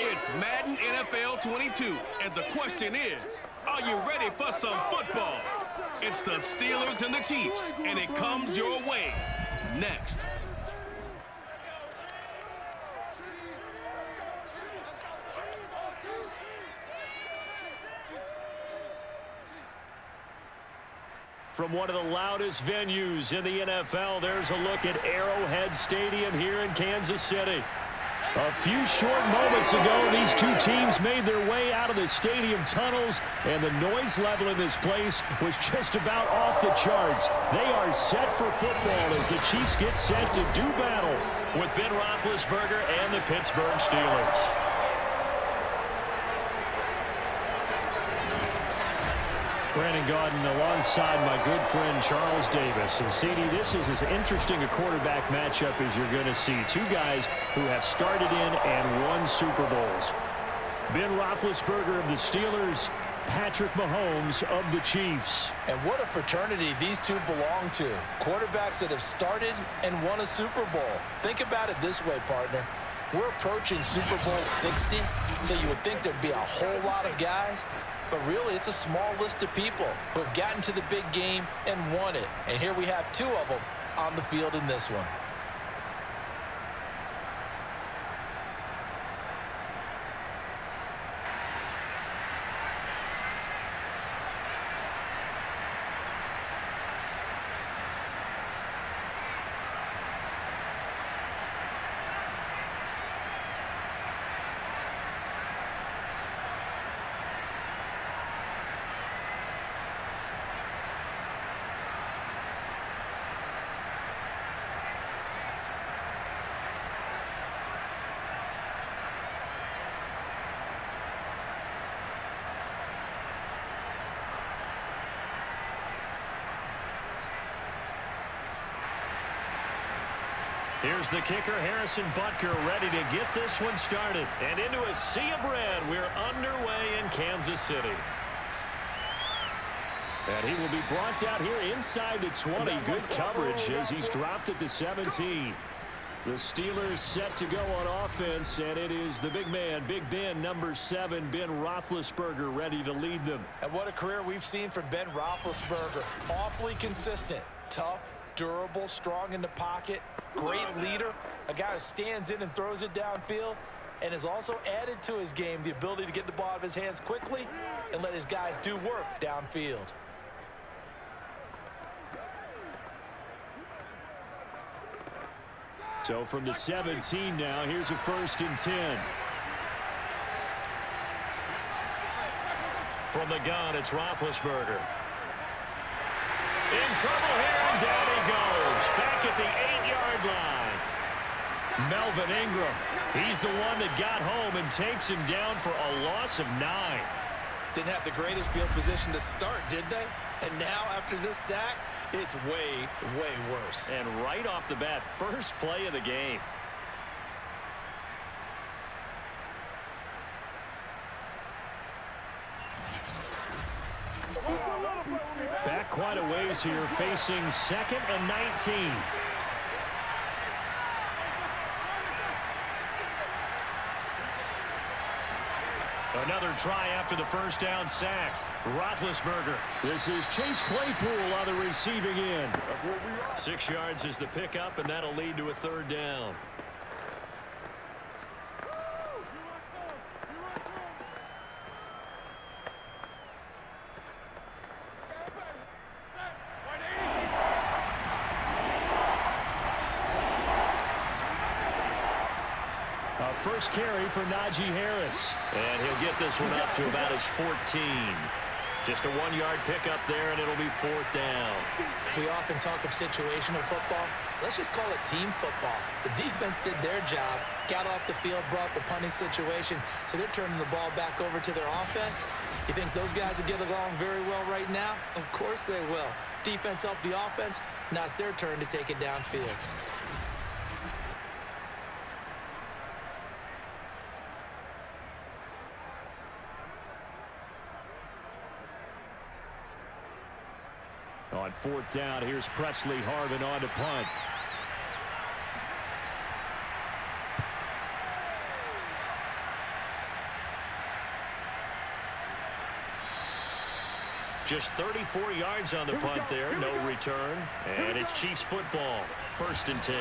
It's Madden NFL 22, and the question is, are you ready for some football? It's the Steelers and the Chiefs, and it comes your way next. From one of the loudest venues in the NFL, there's a look at Arrowhead Stadium here in Kansas City. A few short moments ago, these two teams made their way out of the stadium tunnels, and the noise level in this place was just about off the charts. They are set for football as the Chiefs get set to do battle with Ben Roethlisberger and the Pittsburgh Steelers. Brandon Gaudin alongside my good friend Charles Davis. And CD, this is as interesting a quarterback matchup as you're going to see. Two guys who have started in and won Super Bowls. Ben Roethlisberger of the Steelers, Patrick Mahomes of the Chiefs. And what a fraternity these two belong to. Quarterbacks that have started and won a Super Bowl. Think about it this way, partner. We're approaching Super Bowl 60, so you would think there'd be a whole lot of guys. But really, it's a small list of people who have gotten to the big game and won it. And here we have two of them on the field in this one. Here's the kicker, Harrison Butker, ready to get this one started. And into a sea of red, we're underway in Kansas City. And he will be brought out here inside the 20. Good coverage as he's dropped at the 17. The Steelers set to go on offense, and it is the big man, Big Ben, number 7, Ben Roethlisberger, ready to lead them. And what a career we've seen from Ben Roethlisberger. Awfully consistent, tough, durable, strong in the pocket, great leader, a guy who stands in and throws it downfield, and has also added to his game the ability to get the ball out of his hands quickly and let his guys do work downfield. So from the 17 now, here's a 1st and 10. From the gun, it's Roethlisberger. In trouble here, and down he goes. Back at the 8-yard line. Melvin Ingram, he's the one that got home and takes him down for a loss of 9. Didn't have the greatest field position to start, did they? And now, after this sack, it's way, way worse. And right off the bat, first play of the game. Back quite a ways here, facing 2nd and 19. Another try after the first down sack. Roethlisberger. This is Chase Claypool on the receiving end. 6 yards is the pickup, and that'll lead to a 3rd down. First carry for Najee Harris. And he'll get this one up to about his 14. Just a 1-yard pickup there, and it'll be 4th down. We often talk of situational football. Let's just call it team football. The defense did their job, got off the field, brought the punting situation, so they're turning the ball back over to their offense. You think those guys will get along very well right now? Of course they will. Defense helped the offense. Now it's their turn to take it downfield. On 4th down, here's Presley Harvin on to punt. Just 34 yards on the punt there, no return. And it's Chiefs football, 1st and 10.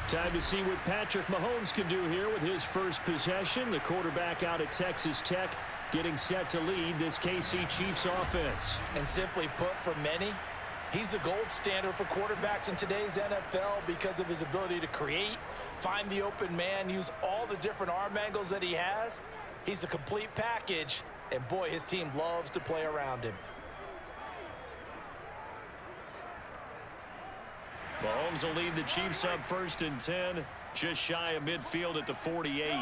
Time to see what Patrick Mahomes can do here with his first possession. The quarterback out at Texas Tech getting set to lead this KC Chiefs offense. And simply put, for many, he's the gold standard for quarterbacks in today's NFL because of his ability to create, find the open man, use all the different arm angles that he has. He's a complete package, and boy, his team loves to play around him. Mahomes will lead the Chiefs up 1st and 10, just shy of midfield at the 48.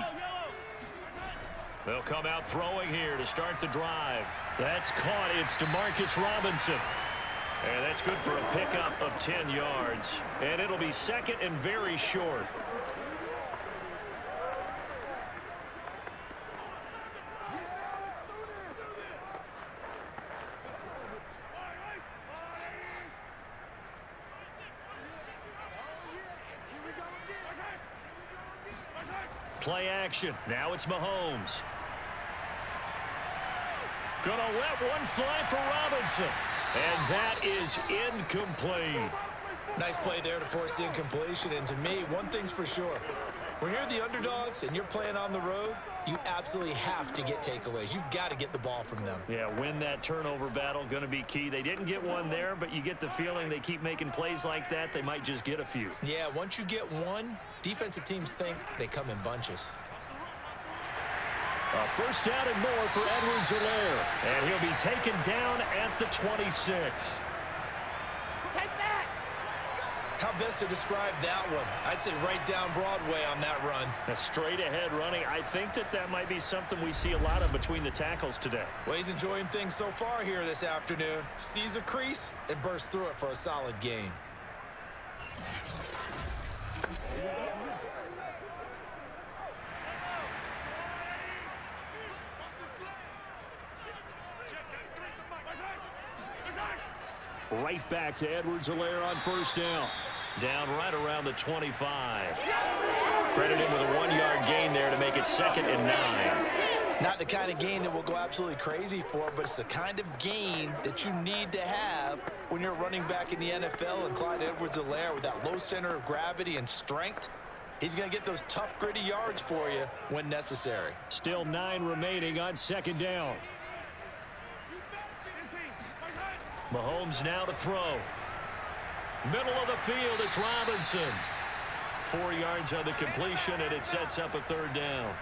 They'll come out throwing here to start the drive. That's caught. It's Demarcus Robinson. And that's good for a pickup of 10 yards. And it'll be 2nd and very short. Play action. Now it's Mahomes. Gonna let one fly for Robinson. And that is incomplete. Nice play there to force the incompletion. And to me, one thing's for sure. When you're the underdogs and you're playing on the road, you absolutely have to get takeaways. You've got to get the ball from them. Yeah, win that turnover battle, going to be key. They didn't get one there, but you get the feeling they keep making plays like that, they might just get a few. Yeah, once you get one, defensive teams think they come in bunches. A 1st down and more for Edwards-Helaire. And he'll be taken down at the 26. How best to describe that one? I'd say right down Broadway on that run. A straight-ahead running. I think that might be something we see a lot of between the tackles today. Well, he's enjoying things so far here this afternoon. Sees a crease and bursts through it for a solid gain. Right back to Edwards-Helaire on 1st down. Down right around the 25. Credit him with a 1-yard gain there to make it 2nd and 9. Not the kind of gain that we'll go absolutely crazy for, but it's the kind of gain that you need to have when you're running back in the NFL. And Clyde Edwards-Helaire, with that low center of gravity and strength, he's going to get those tough, gritty yards for you when necessary. Still 9 remaining on 2nd down. Mahomes now to throw. Middle of the field, it's Robinson. 4 yards on the completion, and it sets up a 3rd down.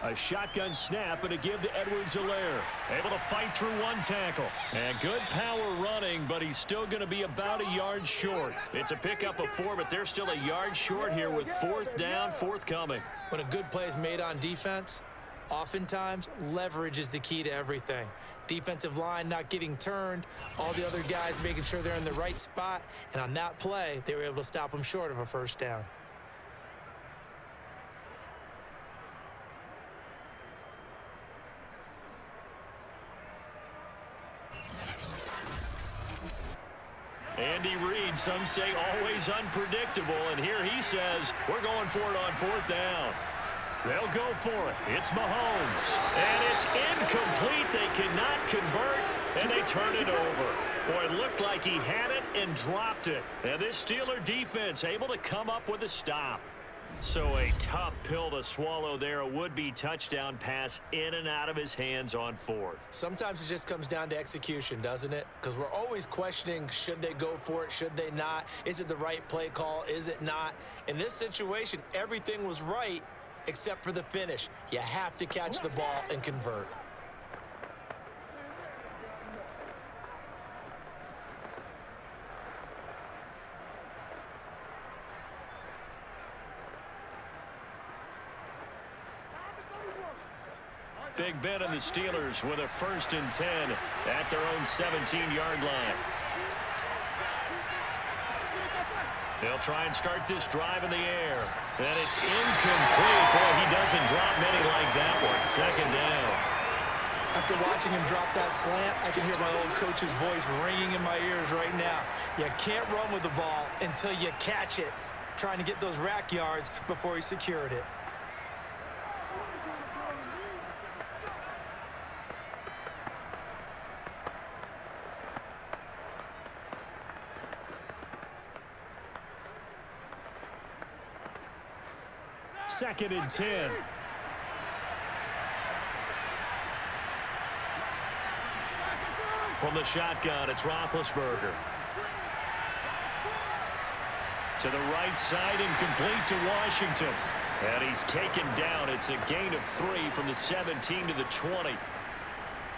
A shotgun snap and a give to Edwards-Helaire. Able to fight through one tackle. And good power running, but he's still going to be about a yard short. It's a pickup of 4, but they're still a yard short here with 4th down, forthcoming. When a good play is made on defense, oftentimes leverage is the key to everything. Defensive line not getting turned, all the other guys making sure they're in the right spot, and on that play, they were able to stop them short of a 1st down. Andy Reid, some say always unpredictable, and here he says we're going for it on 4th down. They'll go for it. It's Mahomes, and it's incomplete. They cannot convert, and they turn it over. Boy, it looked like he had it and dropped it. And this Steeler defense able to come up with a stop. So a tough pill to swallow there. A would-be touchdown pass in and out of his hands on 4th. Sometimes it just comes down to execution, doesn't it? Because we're always questioning, should they go for it, should they not? Is it the right play call, is it not? In this situation, everything was right except for the finish. You have to catch the ball and convert. Big Ben and the Steelers with a 1st and 10 at their own 17-yard line. They'll try and start this drive in the air. And it's incomplete. Boy, he doesn't drop many like that one. 2nd down. After watching him drop that slant, I can hear my old coach's voice ringing in my ears right now. You can't run with the ball until you catch it. Trying to get those rack yards before he secured it. Second and 10. From the shotgun, it's Roethlisberger. To the right side and complete to Washington. And he's taken down. It's a gain of 3 from the 17 to the 20.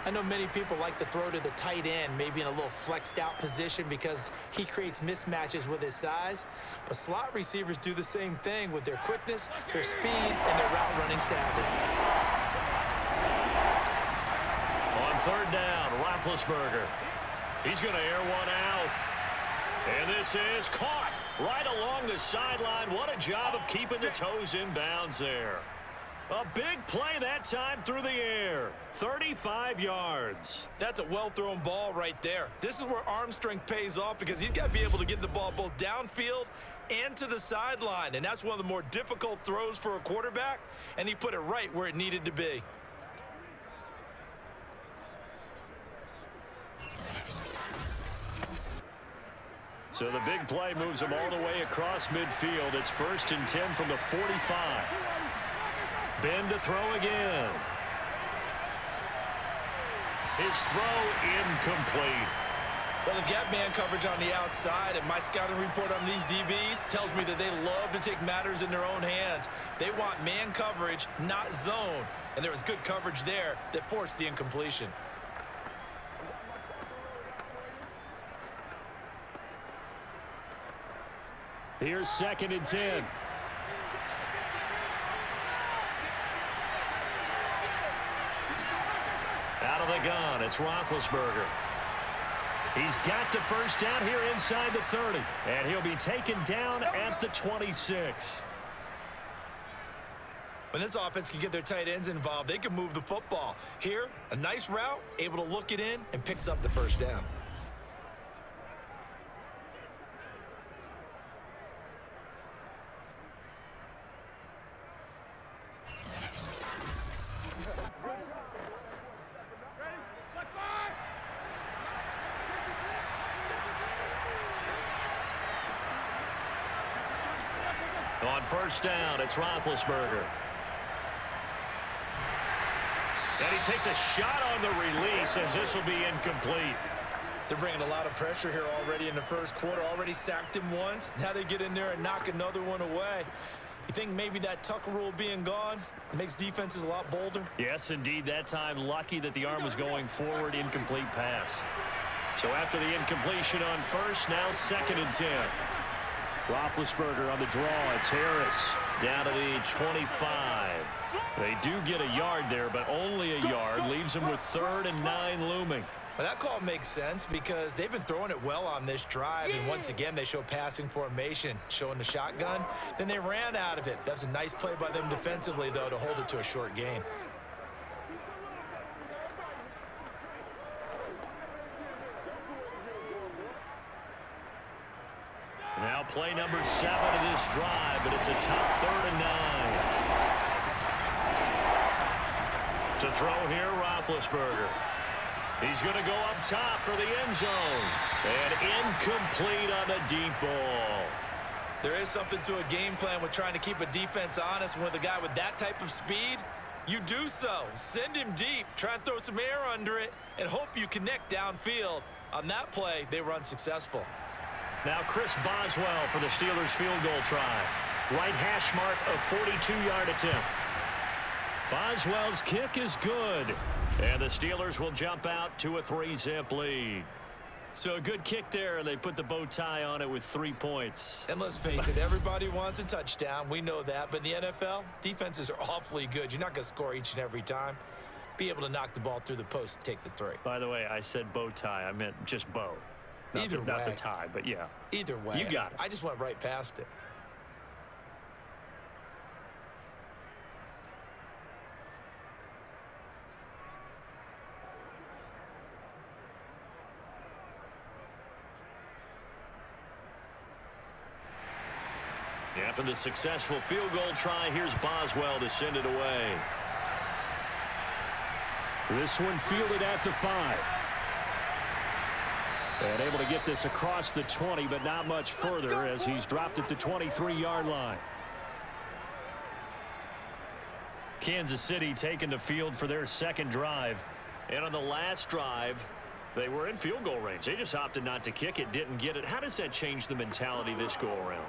I know many people like to throw to the tight end, maybe in a little flexed out position because he creates mismatches with his size. But slot receivers do the same thing with their quickness, their speed, and their route running savvy. On 3rd down, Roethlisberger. He's going to air one out. And this is caught right along the sideline. What a job of keeping the toes in bounds there. A big play that time through the air. 35 yards. That's a well-thrown ball right there. This is where arm strength pays off because he's got to be able to get the ball both downfield and to the sideline. And that's one of the more difficult throws for a quarterback. And he put it right where it needed to be. So the big play moves him all the way across midfield. It's 1st and 10 from the 45. Ben to throw again. His throw incomplete. Well, they've got man coverage on the outside, and my scouting report on these DBs tells me that they love to take matters in their own hands. They want man coverage, not zone. And there was good coverage there that forced the incompletion. Here's 2nd and 10. Out of the gun, it's Roethlisberger. He's got the 1st down here inside the 30. And he'll be taken down at the 26. When this offense can get their tight ends involved, they can move the football. Here, a nice route, able to look it in, and picks up the 1st down. On 1st down, it's Roethlisberger. And he takes a shot on the release as this will be incomplete. They're bringing a lot of pressure here already in the 1st quarter. Already sacked him once. Now they get in there and knock another one away. You think maybe that tuck rule being gone makes defenses a lot bolder? Yes, indeed. That time, lucky that the arm was going forward. Incomplete pass. So after the incompletion on 1st, now 2nd and 10. Roethlisberger on the draw. It's Harris down to the 25. They do get a yard there, but only a yard. Leaves them with 3rd and 9 looming. Well, that call makes sense because they've been throwing it well on this drive. And once again, they show passing formation, showing the shotgun. Then they ran out of it. That's a nice play by them defensively, though, to hold it to a short gain. Now play number 7 of this drive, but it's a tough 3rd and 9. To throw here, Roethlisberger. He's going to go up top for the end zone. And incomplete on the deep ball. There is something to a game plan with trying to keep a defense honest. With a guy with that type of speed, you do so. Send him deep, try and throw some air under it, and hope you connect downfield. On that play, they were unsuccessful. Now Chris Boswell for the Steelers field goal try. Right hash mark of 42-yard attempt. Boswell's kick is good. And the Steelers will jump out to a 3-zip lead. So a good kick there, and they put the bow tie on it with 3 points. And let's face it, everybody wants a touchdown. We know that. But in the NFL, defenses are awfully good. You're not going to score each and every time. be able to knock the ball through the post and take the three. By the way, I said bow tie. I meant just bow. Not the tie, but yeah. Either way. You got it. I just went right past it. After the successful field goal try, here's Boswell to send it away. This one fielded at the 5. And able to get this across the 20, but not much further as he's dropped at the 23-yard line. Kansas City taking the field for their second drive. And on the last drive, they were in field goal range. They just opted not to kick it, didn't get it. How does that change the mentality this go-around?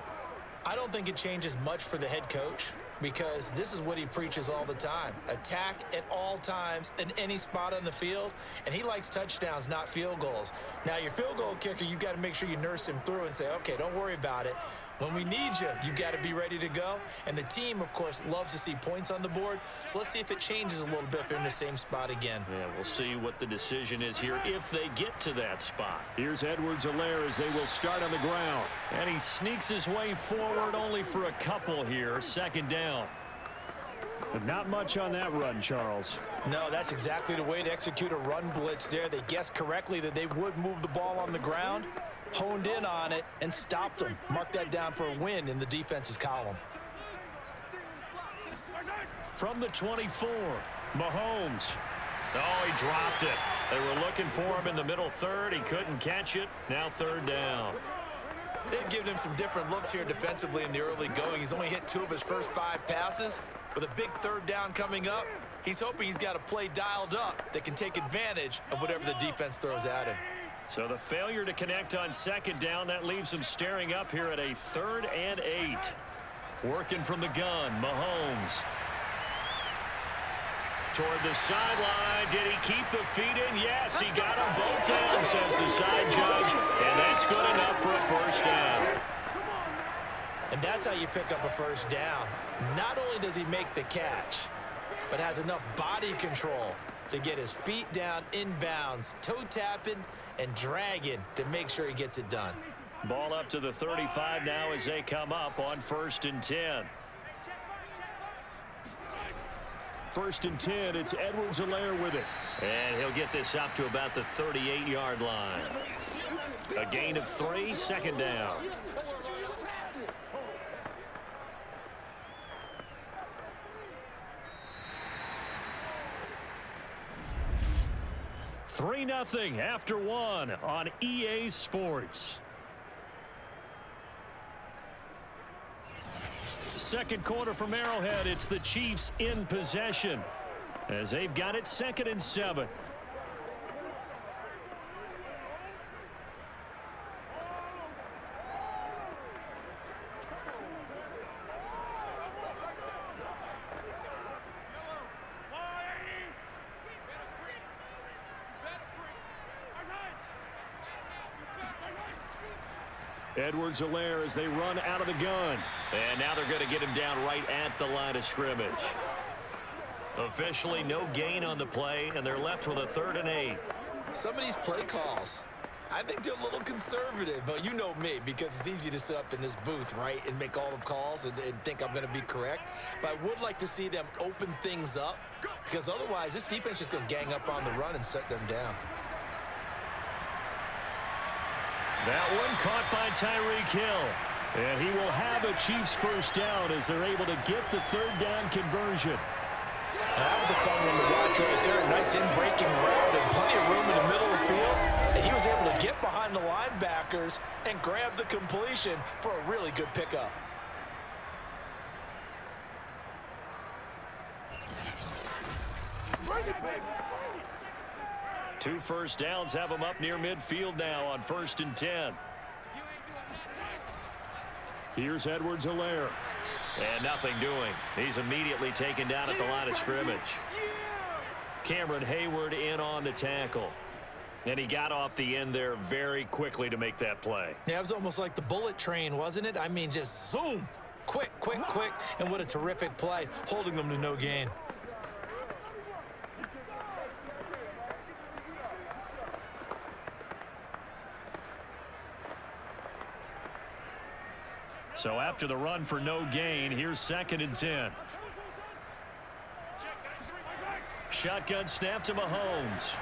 I don't think it changes much for the head coach because this is what he preaches all the time. Attack at all times in any spot on the field, and he likes touchdowns, not field goals. Now, your field goal kicker, you got to make sure you nurse him through and say, okay, don't worry about it. When we need you, you've got to be ready to go. And the team, of course, loves to see points on the board. So let's see if it changes a little bit if they're in the same spot again. Yeah, we'll see what the decision is here if they get to that spot. Here's Edwards-Helaire as they will start on the ground. And he sneaks his way forward only for a couple here. Second down. But not much on that run, Charles. No, that's exactly the way to execute a run blitz there. They guessed correctly that they would move the ball on the ground, honed in on it, and stopped them. Mark that down for a win in the defense's column. From the 24, Mahomes. Oh, he dropped it. They were looking for him in the middle third. He couldn't catch it. Now third down. They've given him some different looks here defensively in the early going. He's only hit 2 of his first 5 passes. With a big third down coming up, he's hoping he's got a play dialed up that can take advantage of whatever the defense throws at him. So the failure to connect on second down, that leaves him staring up here at a 3rd and 8. Working from the gun, Mahomes. Toward the sideline. Did he keep the feet in? Yes, he got them both down, says the side judge. And that's good enough for a first down. And that's how you pick up a first down. Not only does he make the catch, but has enough body control to get his feet down inbounds, toe tapping and dragging to make sure he gets it done. Ball up to the 35 now as they come up on 1st and 10. 1st and 10, it's Edwards-Helaire with it. And he'll get this up to about the 38-yard line. A gain of 3, second down. Three 0 after 1 on EA Sports. Second quarter from Arrowhead. It's the Chiefs in possession as they've got it 2nd and 7. Edwards-Helaire as they run out of the gun. And now they're going to get him down right at the line of scrimmage. Officially no gain on the play, and they're left with a 3rd and 8. Some of these play calls, I think they're a little conservative, but you know me, because it's easy to sit up in this booth, right, and make all the calls and think I'm going to be correct. But I would like to see them open things up, because otherwise this defense is going to gang up on the run and shut them down. That one caught by Tyreek Hill. And he will have a Chiefs first down as they're able to get the 3rd down conversion. That was a fun one to watch right there. A nice in-breaking route and plenty of room in the middle of the field. And he was able to get behind the linebackers and grab the completion for a really good pickup. Two first downs have him up near midfield now on 1st and 10. Here's Edwards-Helaire. And nothing doing. He's immediately taken down at the line of scrimmage. Cameron Hayward in on the tackle. And he got off the end there very quickly to make that play. Yeah, it was almost like the bullet train, wasn't it? I mean, just zoom. Quick, quick, quick. And what a terrific play, holding them to no gain. So after the run for no gain, here's 2nd and 10. Shotgun snap to Mahomes.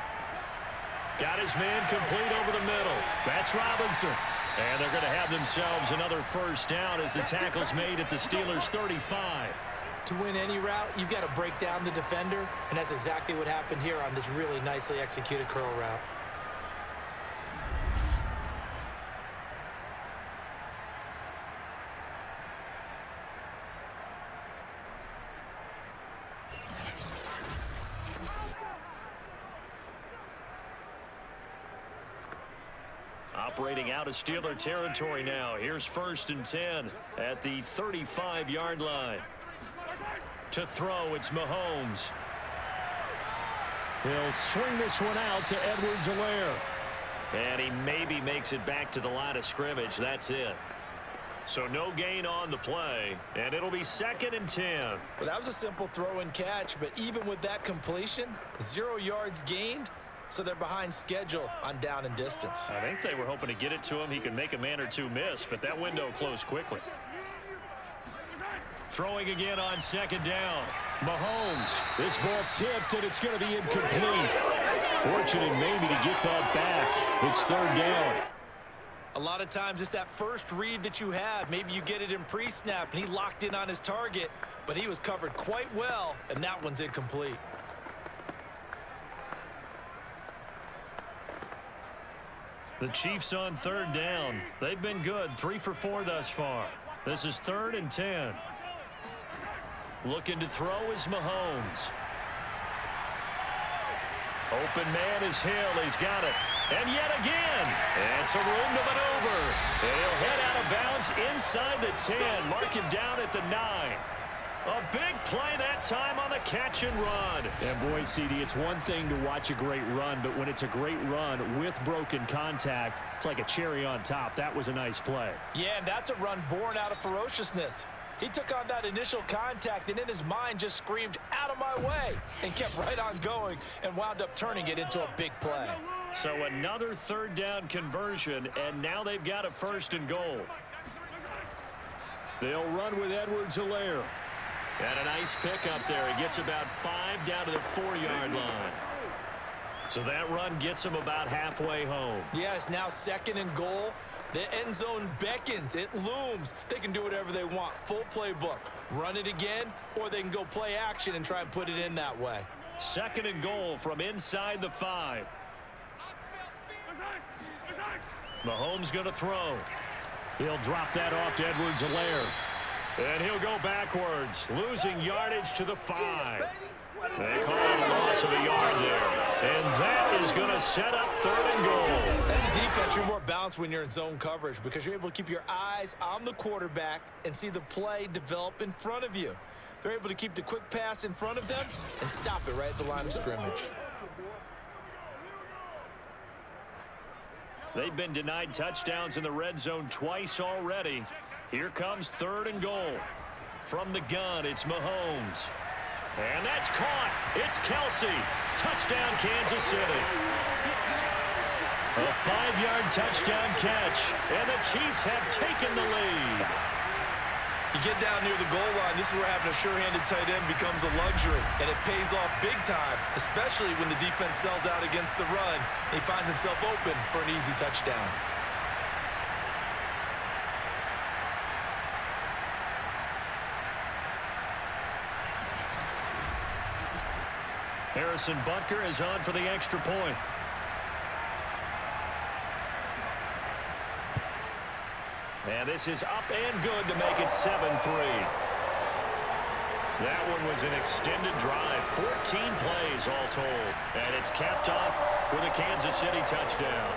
Got his man complete over the middle. That's Robinson. And they're going to have themselves another first down as the tackle's made at the Steelers' 35. To win any route, you've got to break down the defender, and that's exactly what happened here on this really nicely executed curl route. Operating out of Steeler territory now. Here's 1st and 10 at the 35-yard line. To throw, it's Mahomes. He'll swing this one out to Edwards-Helaire. And he maybe makes it back to the line of scrimmage. That's it. So no gain on the play, and it'll be 2nd and 10. Well, that was a simple throw and catch, but even with that completion, 0 yards gained. So they're behind schedule on down and distance. I think they were hoping to get it to him. He could make a man or two miss, but that window closed quickly. Throwing again on 2nd down. Mahomes. This ball tipped, and it's going to be incomplete. Fortunate maybe to get that back. It's 3rd down. A lot of times it's that first read that you have. Maybe you get it in pre-snap, and he locked in on his target, but he was covered quite well, and that one's incomplete. The Chiefs on 3rd down. They've been good, 3 for 4 thus far. This is 3rd and 10. Looking to throw is Mahomes. Open man is Hill. He's got it. And yet again, and some room to maneuver. And he'll head out of bounds inside the 10. Mark him down at the 9. A big play that time on the catch and run. And boy, CD, it's one thing to watch a great run, but when it's a great run with broken contact, it's like a cherry on top. That was a nice play. Yeah, and that's a run born out of ferociousness. He took on that initial contact and in his mind just screamed, "Out of my way," and kept right on going and wound up turning it into a big play. So another 3rd down conversion, and now they've got a 1st and goal. They'll run with Edwards-Helaire. And a nice pick up there. He gets about 5 down to the 4-yard line. So that run gets him about halfway home. Yeah, it's now 2nd and goal. The end zone beckons. It looms. They can do whatever they want. Full playbook. Run it again, or they can go play action and try and put it in that way. 2nd and goal from inside the 5. Mahomes going to throw. He'll drop that off to Edwards-Helaire. And he'll go backwards, losing yardage to the 5. They call it a loss of a yard there. And that is going to set up 3rd and goal. As a defense, you're more balanced when you're in zone coverage because you're able to keep your eyes on the quarterback and see the play develop in front of you. They're able to keep the quick pass in front of them and stop it right at the line of scrimmage. They've been denied touchdowns in the red zone twice already. Here comes 3rd and goal. From the gun, it's Mahomes. And that's caught. It's Kelsey. Touchdown, Kansas City. A 5-yard touchdown catch, and the Chiefs have taken the lead. You get down near the goal line, this is where having a sure-handed tight end becomes a luxury, and it pays off big time, especially when the defense sells out against the run. He finds himself open for an easy touchdown. Harrison Butker is on for the extra point. And this is up and good to make it 7-3. That one was an extended drive, 14 plays all told. And it's capped off with a Kansas City touchdown.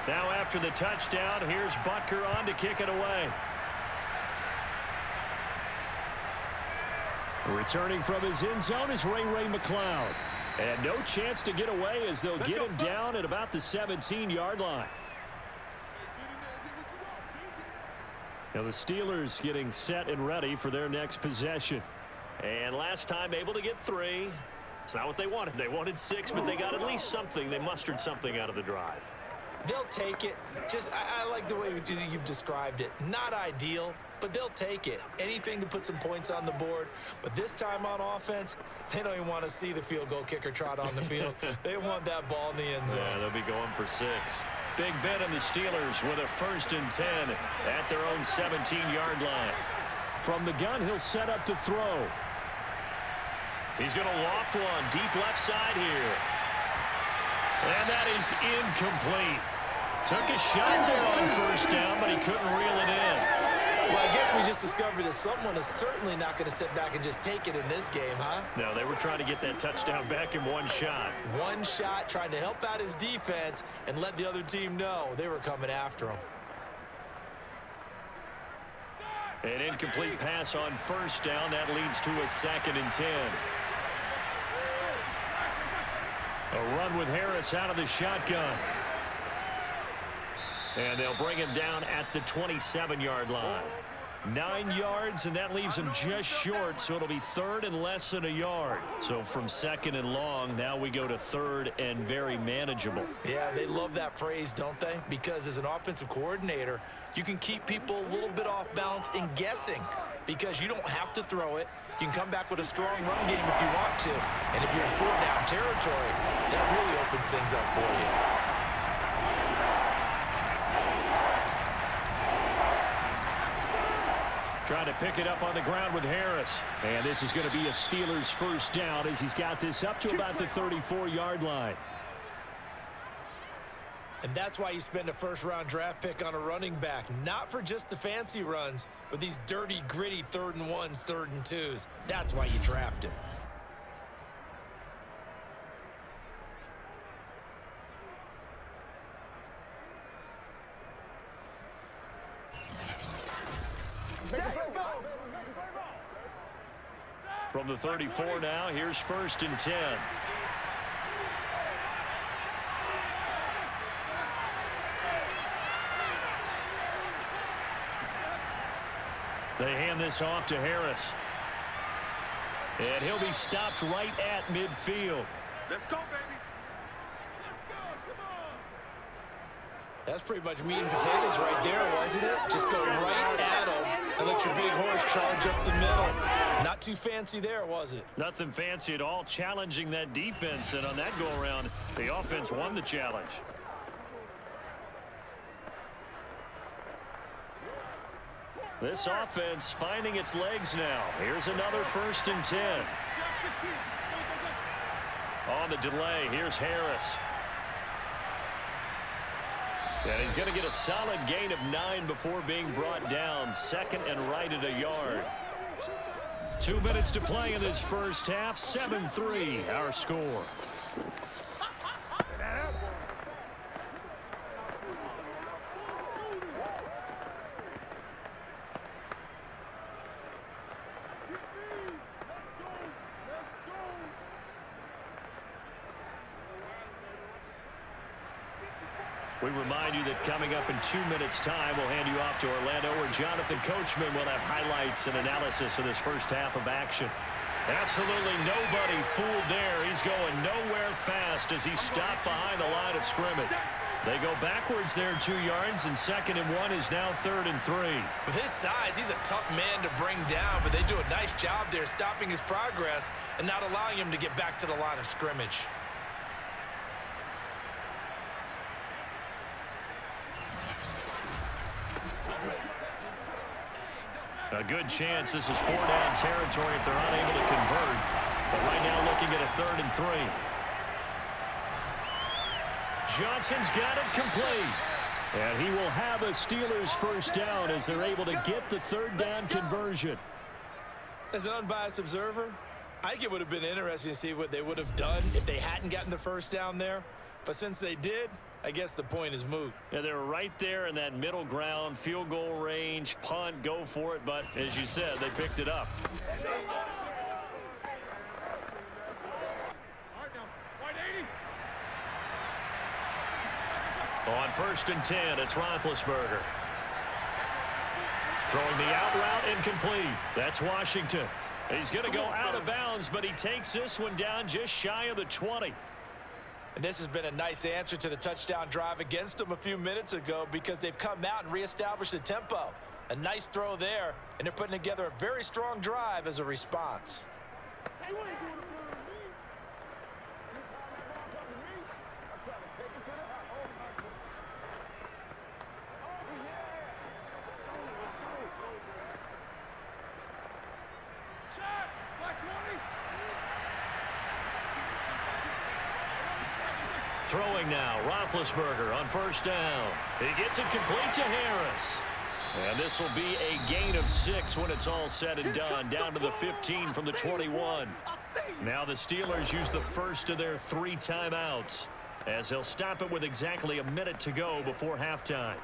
Now after the touchdown, here's Butker on to kick it away. Returning from his end zone is Ray McCloud. And no chance to get away as they'll get him down at about the 17-yard line. Now the Steelers getting set and ready for their next possession. And last time able to get 3. It's not what they wanted. They wanted 6, but they got at least something. They mustered something out of the drive. They'll take it. I like the way you've described it. Not ideal, but they'll take it. Anything to put some points on the board. But this time on offense, they don't even want to see the field goal kicker trot on the field. They want that ball in the end zone. Yeah, they'll be going for 6. Big Ben and the Steelers with a 1st and 10 at their own 17-yard line. From the gun, he'll set up to throw. He's going to loft one deep left side here. And that is incomplete. Took a shot there on 1st down, but he couldn't reel it in. Well, I guess we just discovered that someone is certainly not going to sit back and just take it in this game, huh? No, they were trying to get that touchdown back in one shot. One shot, trying to help out his defense and let the other team know they were coming after him. An incomplete pass on 1st down. That leads to a 2nd and 10. A run with Harris out of the shotgun. And they'll bring him down at the 27-yard line. 9 yards, and that leaves him just short, so it'll be 3rd and less than a yard. So from 2nd and long, now we go to 3rd and very manageable. Yeah, they love that phrase, don't they? Because as an offensive coordinator, you can keep people a little bit off balance and guessing because you don't have to throw it. You can come back with a strong run game if you want to. And if you're in 4th-down territory, that really opens things up for you. Trying to pick it up on the ground with Harris. And this is going to be a Steelers 1st down as he's got this up to about the 34-yard line. And that's why you spend a 1st-round draft pick on a running back. Not for just the fancy runs, but these dirty, gritty 3rd and 1s, 3rd and 2s. That's why you draft him. From the 34 now, here's 1st and 10. They hand this off to Harris. And he'll be stopped right at midfield. Let's go, baby. That's pretty much meat and potatoes right there, wasn't it? Just go right at him and let your big horse charge up the middle. Not too fancy there, was it? Nothing fancy at all, challenging that defense. And on that go-around, the offense won the challenge. This offense finding its legs now. Here's another 1st and 10. On the delay, here's Harris. And he's going to get a solid gain of 9 before being brought down. 2nd and right at a yard. 2 minutes to play in this 1st half. 7-3 our score. We remind you that coming up in 2 minutes' time, we'll hand you off to Orlando, where Jonathan Coachman will have highlights and analysis of this 1st half of action. Absolutely nobody fooled there. He's going nowhere fast as he's stopped behind the line of scrimmage. They go backwards there 2 yards, and 2nd and 1 is now 3rd and 3. With his size, he's a tough man to bring down, but they do a nice job there stopping his progress and not allowing him to get back to the line of scrimmage. A good chance this is 4-down territory if they're unable to convert. But right now looking at a 3rd and 3. Johnson's got it complete. And he will have a Steelers 1st down as they're able to get the 3rd down conversion. As an unbiased observer, I think it would have been interesting to see what they would have done if they hadn't gotten the 1st down there. But since they did, I guess the point is moot. Yeah, they're right there in that middle ground, field goal range, punt, go for it. But as you said, they picked it up. On 1st and 10, it's Roethlisberger. Throwing the out route incomplete. That's Washington. He's going to go out of bounds, but he takes this one down just shy of the 20. And this has been a nice answer to the touchdown drive against them a few minutes ago because they've come out and reestablished the tempo. A nice throw there, and they're putting together a very strong drive as a response. Throwing now, Roethlisberger on 1st down. He gets it complete to Harris. And this will be a gain of 6 when it's all said and done, down to the 15 from the 21. Now the Steelers use the first of their 3 timeouts, as they'll stop it with exactly a minute to go before halftime.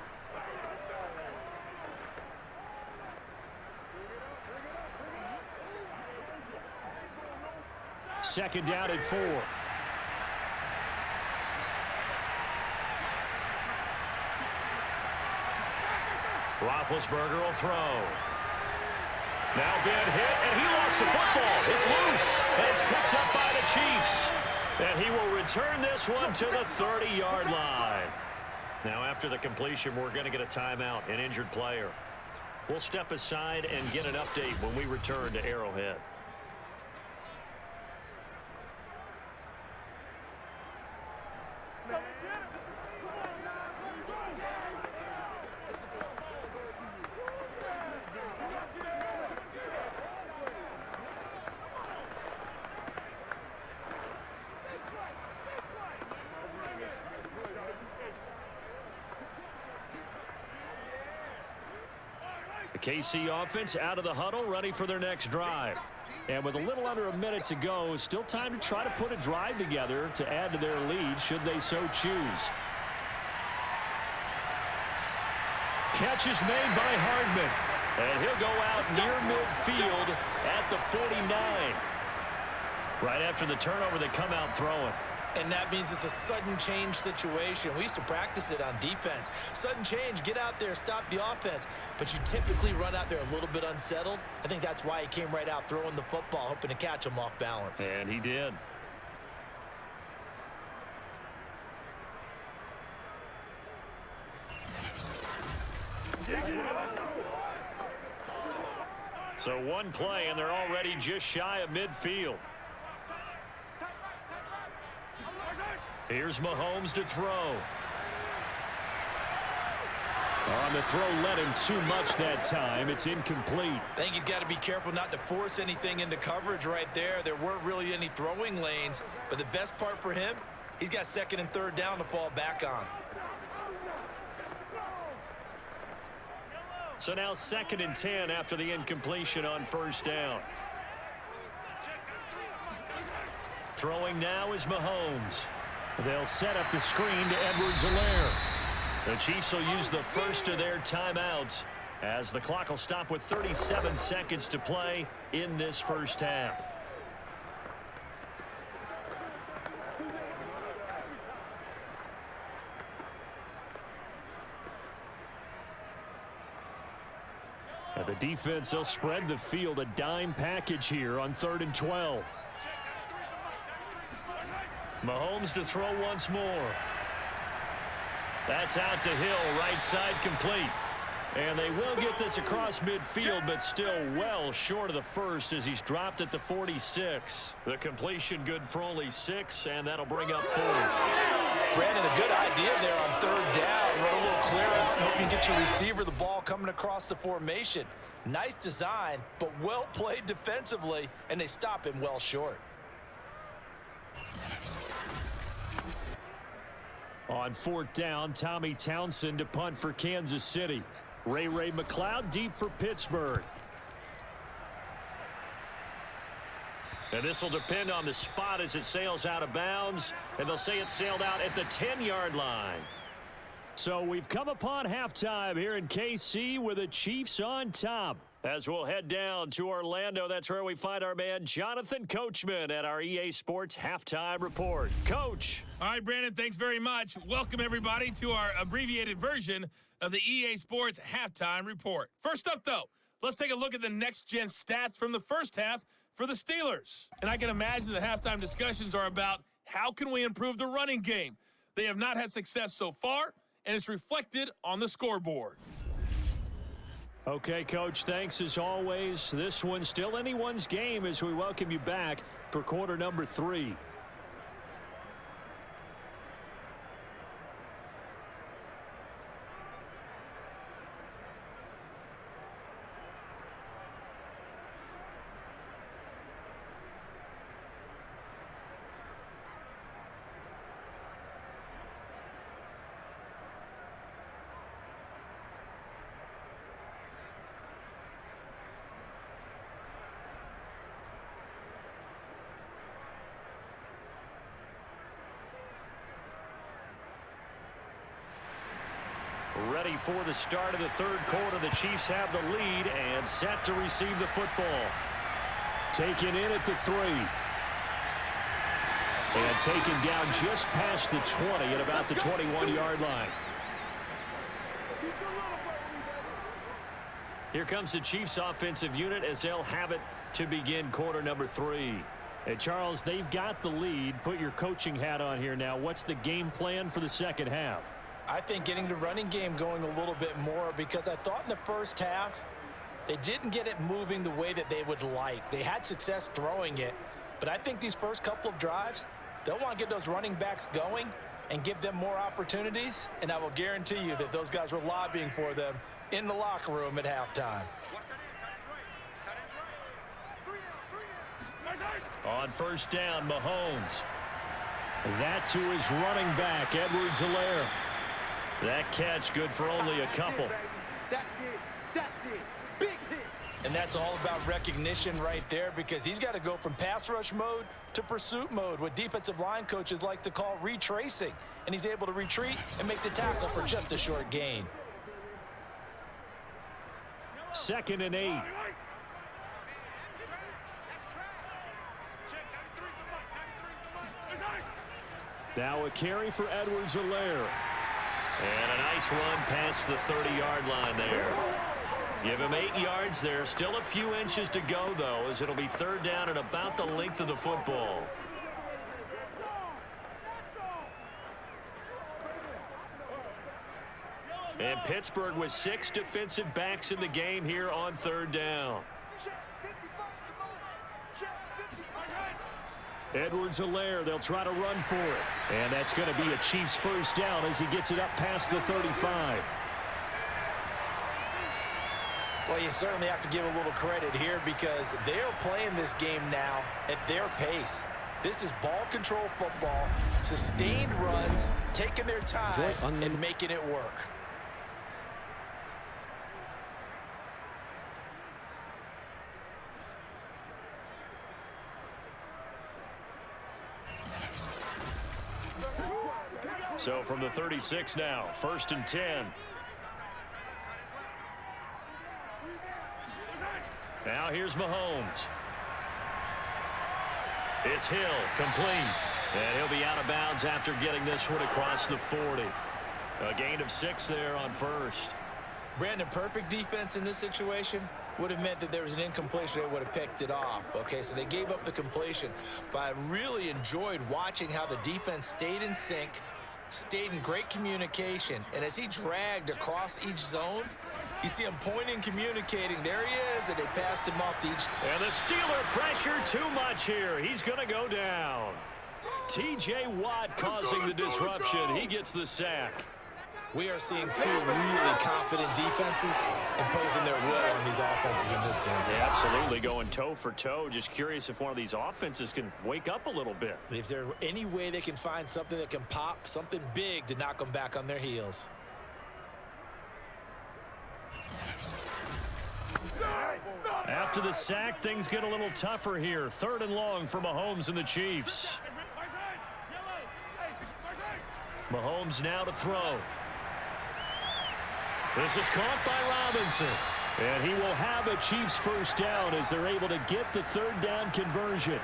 Second down at 4. Roethlisberger will throw. Now big hit, and he lost the football. It's loose, and it's picked up by the Chiefs. And he will return this one to the 30-yard line. Now after the completion, we're going to get a timeout, an injured player. We'll step aside and get an update when we return to Arrowhead. The KC offense out of the huddle, ready for their next drive. And with a little under a minute to go, still time to try to put a drive together to add to their lead should they so choose. Catch is made by Hardman. And he'll go out near midfield at the 49. Right after the turnover, they come out throwing. And that means it's a sudden change situation. We used to practice it on defense. Sudden change, get out there, stop the offense. But you typically run out there a little bit unsettled. I think that's why he came right out throwing the football, hoping to catch him off balance. And he did. So one play, and they're already just shy of midfield. Here's Mahomes to throw. On the throw, led him too much that time. It's incomplete. I think he's got to be careful not to force anything into coverage right there. There weren't really any throwing lanes, but the best part for him, he's got 2nd and 3rd down to fall back on. So now 2nd and 10 after the incompletion on 1st down. Throwing now is Mahomes. They'll set up the screen to Edwards-Helaire. The Chiefs will use the first of their timeouts as the clock will stop with 37 seconds to play in this first half. And the defense, they'll spread the field, a dime package here on 3rd and 12. Mahomes to throw once more. That's out to Hill, right side complete. And they will get this across midfield, but still well short of the first as he's dropped at the 46. The completion good for only 6, and that'll bring up 4th. Brandon, a good idea there on 3rd down. Run a little clearer. Hope you can get your receiver the ball coming across the formation. Nice design, but well played defensively, and they stop him well short. On 4th down, Tommy Townsend to punt for Kansas City. Ray McLeod deep for Pittsburgh. And this will depend on the spot as it sails out of bounds. And they'll say it sailed out at the 10-yard line. So we've come upon halftime here in KC with the Chiefs on top. As we'll head down to Orlando, that's where we find our man Jonathan Coachman at our EA Sports Halftime Report. Coach. All right, Brandon, thanks very much. Welcome, everybody, to our abbreviated version of the EA Sports Halftime Report. First up, though, let's take a look at the next-gen stats from the first half for the Steelers. And I can imagine the halftime discussions are about how can we improve the running game. They have not had success so far, and it's reflected on the scoreboard. Okay, Coach, thanks as always. This one's still anyone's game as we welcome you back for quarter number 3. Ready for the start of the third quarter. The Chiefs have the lead and set to receive the football. Taken in at the 3. And taken down just past the 20 at about the 21-yard line. Here comes the Chiefs offensive unit as they'll have it to begin quarter number 3. Hey, Charles, they've got the lead. Put your coaching hat on here now. What's the game plan for the second half? I think getting the running game going a little bit more, because I thought in the first half they didn't get it moving the way that they would like. They had success throwing it, but I think these first couple of drives, they'll want to get those running backs going and give them more opportunities, and I will guarantee you that those guys were lobbying for them in the locker room at halftime. On first down, Mahomes. That to his running back, Edwards-Helaire. That catch good for only a couple. That's it. Big hit. And that's all about recognition right there, because he's got to go from pass rush mode to pursuit mode, what defensive line coaches like to call retracing. And he's able to retreat and make the tackle for just a short gain. 2nd and 8. Now a carry for Edwards-Helaire. And a nice run past the 30-yard line there. Give him 8 yards there. Still a few inches to go, though, as it'll be third down and about the length of the football. And Pittsburgh with 6 defensive backs in the game here on third down. Edwards-Helaire, they'll try to run for it. And that's going to be a Chiefs first down as he gets it up past the 35. Well, you certainly have to give a little credit here, because they are playing this game now at their pace. This is ball control football, sustained runs, taking their time and making it work. So from the 36 now, 1st and 10. Now here's Mahomes. It's Hill, complete. And he'll be out of bounds after getting this one across the 40. A gain of 6 there on first. Brandon, perfect defense in this situation would have meant that there was an incompletion. They would have picked it off. Okay, so they gave up the completion. But I really enjoyed watching how the defense stayed in sync, stayed in great communication, and as he dragged across each zone, you see him pointing, communicating. There he is, and they passed him off to each. And the Steeler pressure too much here. He's going to go down. T.J. Watt causing the disruption. He gets the sack. We are seeing 2 really confident defenses imposing their will on these offenses in this game. Yeah, absolutely, going toe for toe. Just curious if one of these offenses can wake up a little bit. Is there any way they can find something that can pop, something big to knock them back on their heels? After the sack, things get a little tougher here. 3rd and long for Mahomes and the Chiefs. Mahomes now to throw. This is caught by Robinson. And he will have a Chiefs first down as they're able to get the third down conversion.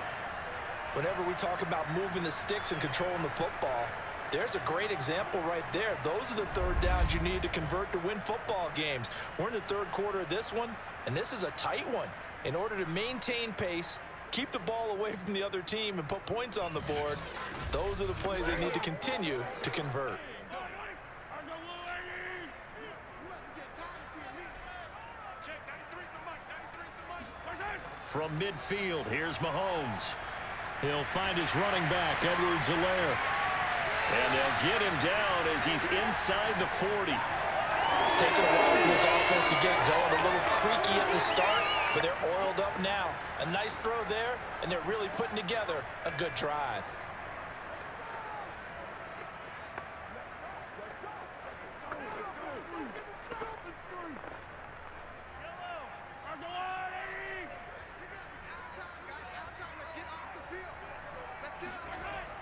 Whenever we talk about moving the sticks and controlling the football, there's a great example right there. Those are the third downs you need to convert to win football games. We're in the third quarter of this one, and this is a tight one. In order to maintain pace, keep the ball away from the other team, and put points on the board, those are the plays they need to continue to convert. From midfield, here's Mahomes. He'll find his running back, Edwards-Helaire. And they'll get him down as he's inside the 40. It's taken a while for this offense to get going. A little creaky at the start, but they're oiled up now. A nice throw there, and they're really putting together a good drive.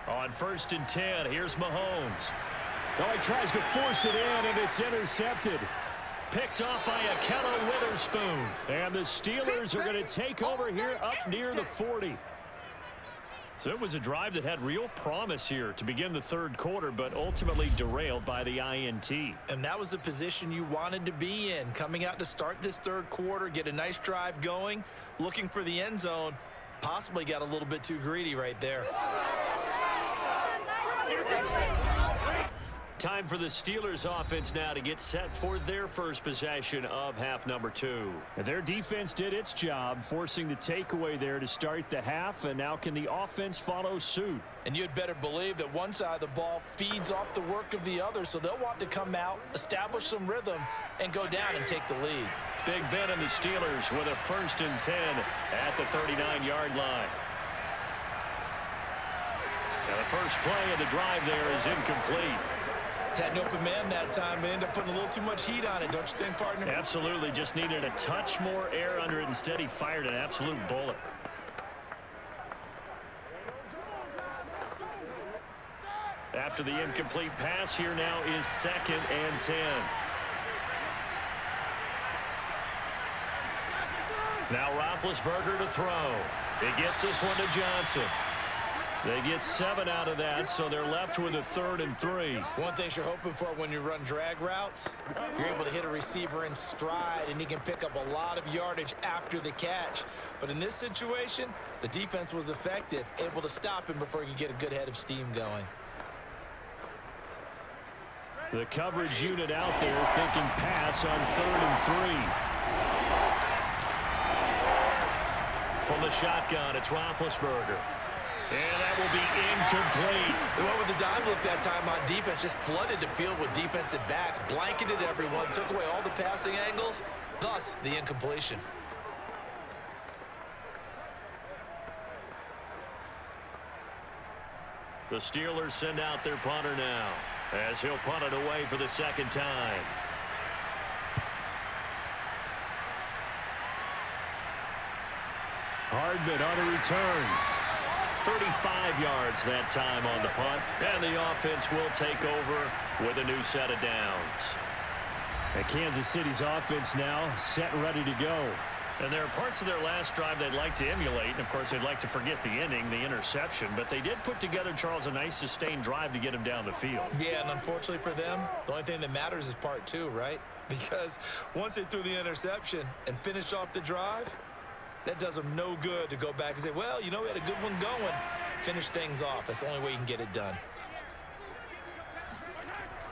On 1st and 10, here's Mahomes. Oh, he tries to force it in, and it's intercepted. Picked off by Akello Witherspoon. And the Steelers are going to take over here up near the 40. So it was a drive that had real promise here to begin the third quarter, but ultimately derailed by the INT. And that was the position you wanted to be in. Coming out to start this third quarter, get a nice drive going, looking for the end zone. Possibly got a little bit too greedy right there. Time for the Steelers offense now to get set for their first possession of half number 2. And their defense did its job, forcing the takeaway there to start the half, and now can the offense follow suit? And you'd better believe that one side of the ball feeds off the work of the other, so they'll want to come out, establish some rhythm, and go down and take the lead. Big Ben and the Steelers with a 1st and 10 at the 39-yard line. Now the first play of the drive there is incomplete. Had an open man that time, but ended up putting a little too much heat on it, don't you think, partner? Absolutely. Just needed a touch more air under it. Instead, he fired an absolute bullet. After the incomplete pass, here now is 2nd and 10. Now Roethlisberger to throw. He gets this one to Johnson. They get 7 out of that, so they're left with a 3rd and 3. One thing you're hoping for when you run drag routes, you're able to hit a receiver in stride, and he can pick up a lot of yardage after the catch. But in this situation, the defense was effective, able to stop him before he could get a good head of steam going. The coverage unit out there thinking pass on 3rd and 3. From the shotgun, it's Roethlisberger. And that will be incomplete. They went with the dime look that time on defense, just flooded the field with defensive backs, blanketed everyone, took away all the passing angles, thus the incompletion. The Steelers send out their punter now, as he'll punt it away for the 2nd time. Hardman on a return. 35 yards that time on the punt, and the offense will take over with a new set of downs. And Kansas City's offense now set and ready to go. And there are parts of their last drive they'd like to emulate, and of course they'd like to forget the ending, the interception, but they did put together, Charles, a nice sustained drive to get him down the field. Yeah, and unfortunately for them, the only thing that matters is part 2, right? Because once they threw the interception and finished off the drive, that does them no good to go back and say, well, you know, we had a good one going. Finish things off. That's the only way you can get it done.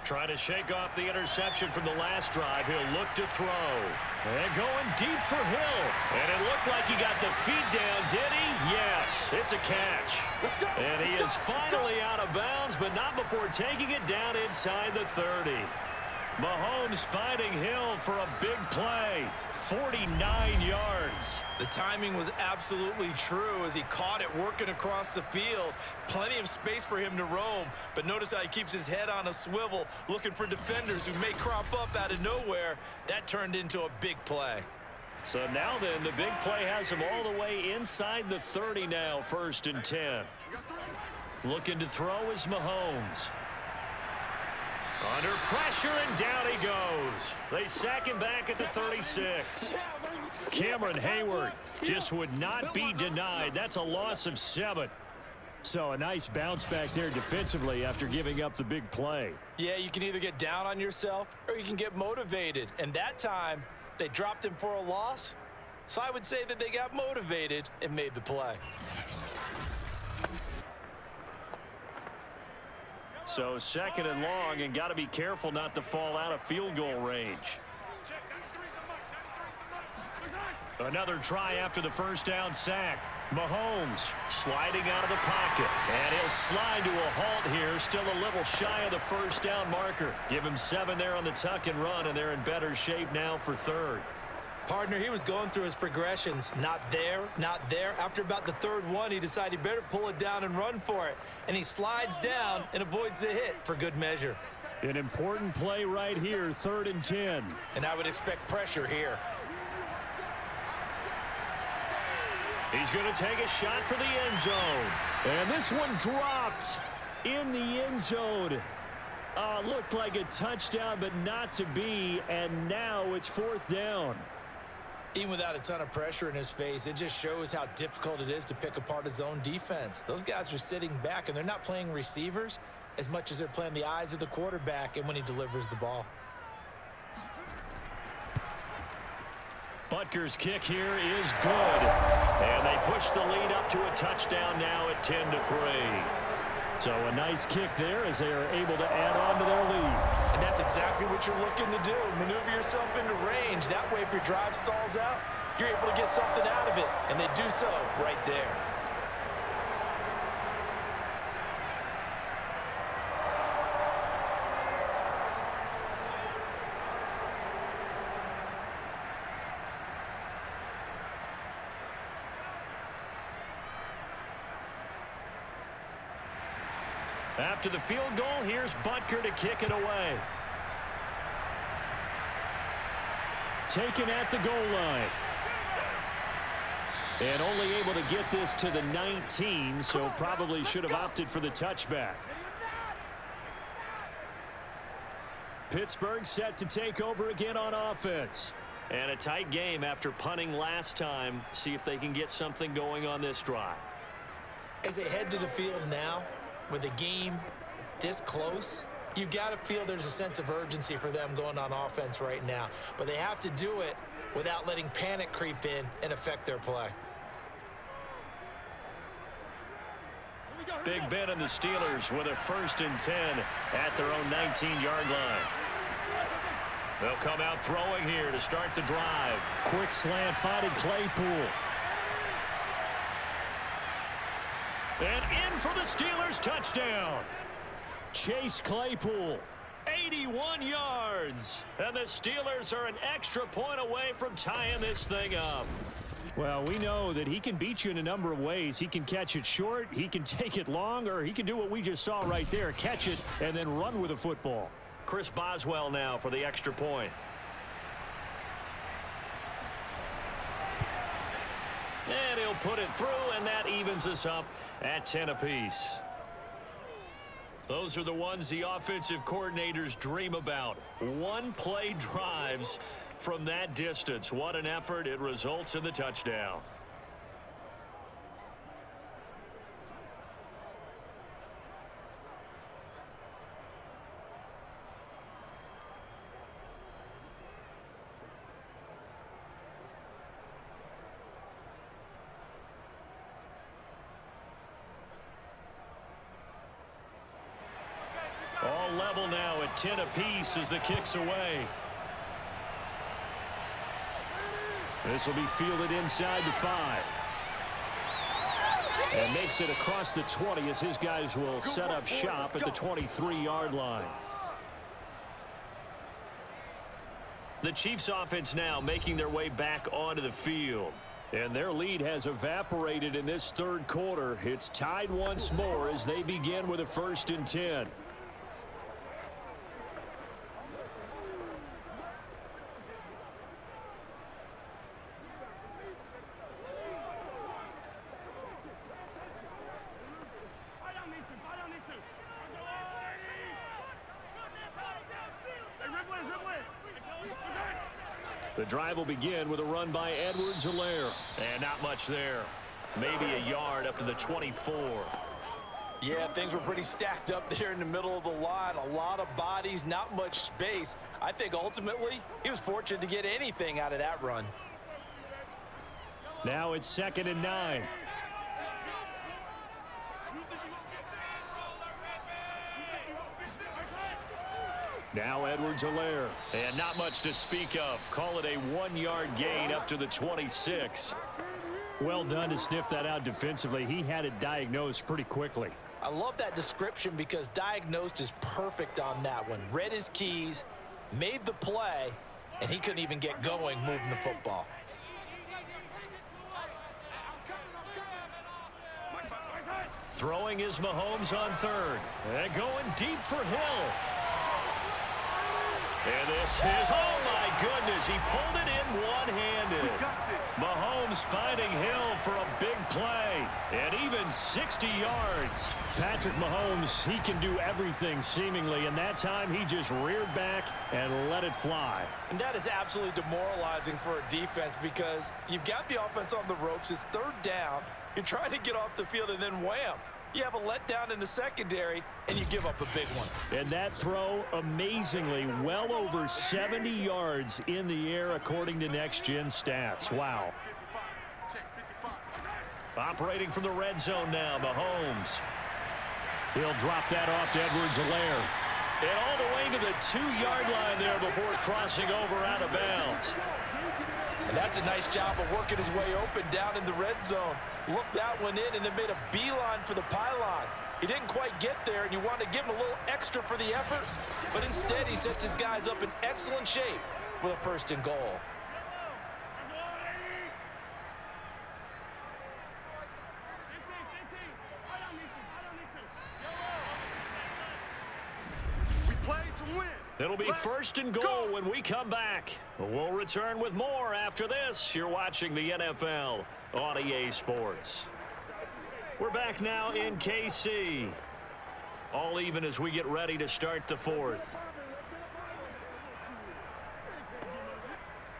Trying to shake off the interception from the last drive. He'll look to throw. And going deep for Hill. And it looked like he got the feet down, did he? Yes, it's a catch. And he is finally out of bounds, but not before taking it down inside the 30. Mahomes finding Hill for a big play. 49 yards. The timing was absolutely true as he caught it working across the field. Plenty of space for him to roam, but notice how he keeps his head on a swivel, looking for defenders who may crop up out of nowhere. That turned into a big play. So now then, the big play has him all the way inside the 30 now, 1st and 10. Looking to throw is Mahomes. Under pressure, and down he goes. They sack him back at the 36. Cameron Hayward just would not be denied. That's a loss of 7. So a nice bounce back there defensively after giving up the big play. Yeah, you can either get down on yourself or you can get motivated. And that time, they dropped him for a loss. So I would say that they got motivated and made the play. So 2nd and long, and got to be careful not to fall out of field goal range. Another try after the first down sack. Mahomes sliding out of the pocket, and he'll slide to a halt here, still a little shy of the first down marker. Give him 7 there on the tuck and run, and they're in better shape now for 3rd. Partner, he was going through his progressions. Not there, not there. After about the 3rd one, he decided he better pull it down and run for it. And he slides down and avoids the hit for good measure. An important play right here, 3rd and 10. And I would expect pressure here. He's going to take a shot for the end zone. And this one dropped in the end zone. Looked like a touchdown, but not to be. And now it's 4th down. Even without a ton of pressure in his face, it just shows how difficult it is to pick apart his own defense. Those guys are sitting back, and they're not playing receivers as much as they're playing the eyes of the quarterback and when he delivers the ball. Butker's kick here is good. And they push the lead up to a touchdown now at 10-3. So a nice kick there as they are able to add on to their lead. And that's exactly what you're looking to do. Maneuver yourself into range. That way, if your drive stalls out, you're able to get something out of it. And they do so right there. After the field goal, here's Butker to kick it away. Taken at the goal line. And only able to get this to the 19, so probably should have opted for the touchback. Pittsburgh set to take over again on offense. And a tight game after punting last time. See if they can get something going on this drive. As they head to the field now, with the game this close, you've got to feel there's a sense of urgency for them going on offense right now. But they have to do it without letting panic creep in and affect their play. Big Ben and the Steelers with a 1st and 10 at their own 19-yard line. They'll come out throwing here to start the drive. Quick slant finding Claypool. And in for the Steelers touchdown. Chase Claypool. 81 yards. And the Steelers are an extra point away from tying this thing up. Well, we know that he can beat you in a number of ways. He can catch it short, he can take it long, or he can do what we just saw right there, catch it and then run with the football. Chris Boswell now for the extra point. And he'll put it through, and that evens us up at 10 apiece. Those are the ones the offensive coordinators dream about. One-play drives from that distance. What an effort. It results in the touchdown. All level now at 10 apiece as the kick's away. This will be fielded inside the 5. And makes it across the 20 as his guys will set up shop at the 23-yard line. The Chiefs offense now making their way back onto the field. And their lead has evaporated in this 3rd quarter. It's tied once more as they begin with a 1st and 10. The drive will begin with a run by Edwards-Helaire. And not much there. Maybe a yard up to the 24. Yeah, things were pretty stacked up there in the middle of the line. A lot of bodies, not much space. I think ultimately he was fortunate to get anything out of that run. Now it's 2nd and 9. Now Edwards-Helaire. And not much to speak of. Call it a 1-yard gain up to the 26. Well done to sniff that out defensively. He had it diagnosed pretty quickly. I love that description because diagnosed is perfect on that one. Read his keys, made the play, and he couldn't even get going moving the football. Throwing is Mahomes on 3rd. And going deep for Hill. And this is, oh my goodness, he pulled it in one-handed. Mahomes finding Hill for a big play, and even 60 yards. Patrick Mahomes, he can do everything seemingly, and that time he just reared back and let it fly. And that is absolutely demoralizing for a defense because you've got the offense on the ropes. It's 3rd down. You're trying to get off the field, and then wham. You have a letdown in the secondary, and you give up a big one. And that throw, amazingly, well over 70 yards in the air, according to Next Gen Stats. Wow. Operating from the red zone now, Mahomes. He'll drop that off to Edwards-Helaire. And all the way to the 2-yard line there before crossing over out of bounds. And that's a nice job of working his way open down in the red zone. Looked that one in and then made a beeline for the pylon. He didn't quite get there, and you want to give him a little extra for the effort, but instead he sets his guys up in excellent shape with a 1st and goal. We play to win. It'll be 1st and goal when we come back. We'll return with more after this. You're watching the NFL on EA Sports. We're back now in KC. All even as we get ready to start the 4th.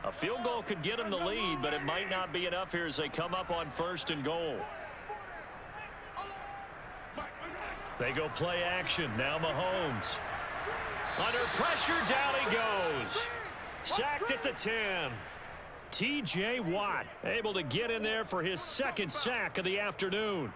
A field goal could get them the lead, but it might not be enough here as they come up on 1st and goal. They go play action. Now Mahomes. Under pressure, down he goes. Sacked at the 10. T.J. Watt able to get in there for his 2nd sack of the afternoon.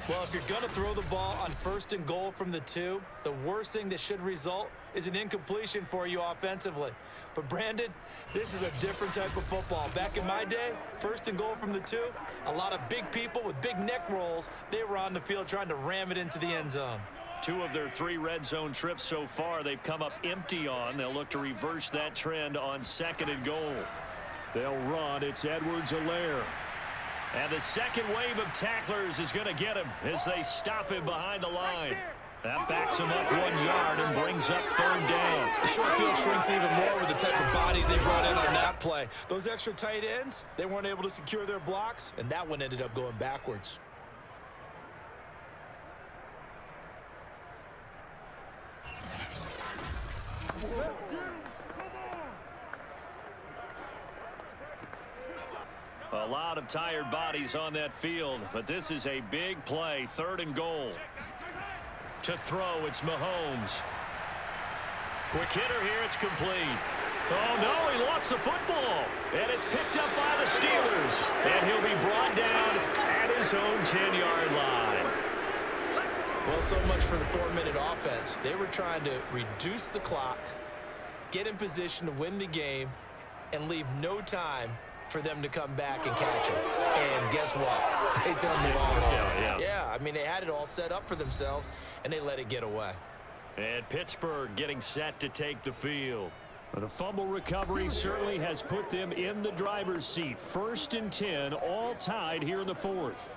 Well, if you're going to throw the ball on 1st and goal from the 2, the worst thing that should result is an incompletion for you offensively. But, Brandon, this is a different type of football. Back in my day, 1st and goal from the 2, a lot of big people with big neck rolls, they were on the field trying to ram it into the end zone. 2 of their 3 red zone trips so far they've come up empty on. They'll look to reverse that trend on 2nd and goal. They'll run. It's Edwards-Helaire. And the second wave of tacklers is going to get him as they stop him behind the line. That backs him up 1 yard and brings up 3rd down. The short field shrinks even more with the type of bodies they brought in on that play. Those extra tight ends, they weren't able to secure their blocks, and that one ended up going backwards. A lot of tired bodies on that field, but this is a big play. 3rd and goal. To throw, it's Mahomes. Quick hitter here, it's complete. Oh, no, he lost the football. And it's picked up by the Steelers. And he'll be brought down at his own 10-yard line. Well, so much for the 4-minute offense. They were trying to reduce the clock, get in position to win the game, and leave no time for them to come back and catch him. And guess what? They turned the ball over. Yeah, I mean, they had it all set up for themselves, and they let it get away. And Pittsburgh getting set to take the field. The fumble recovery certainly has put them in the driver's seat. 1st and 10, all tied here in the 4th.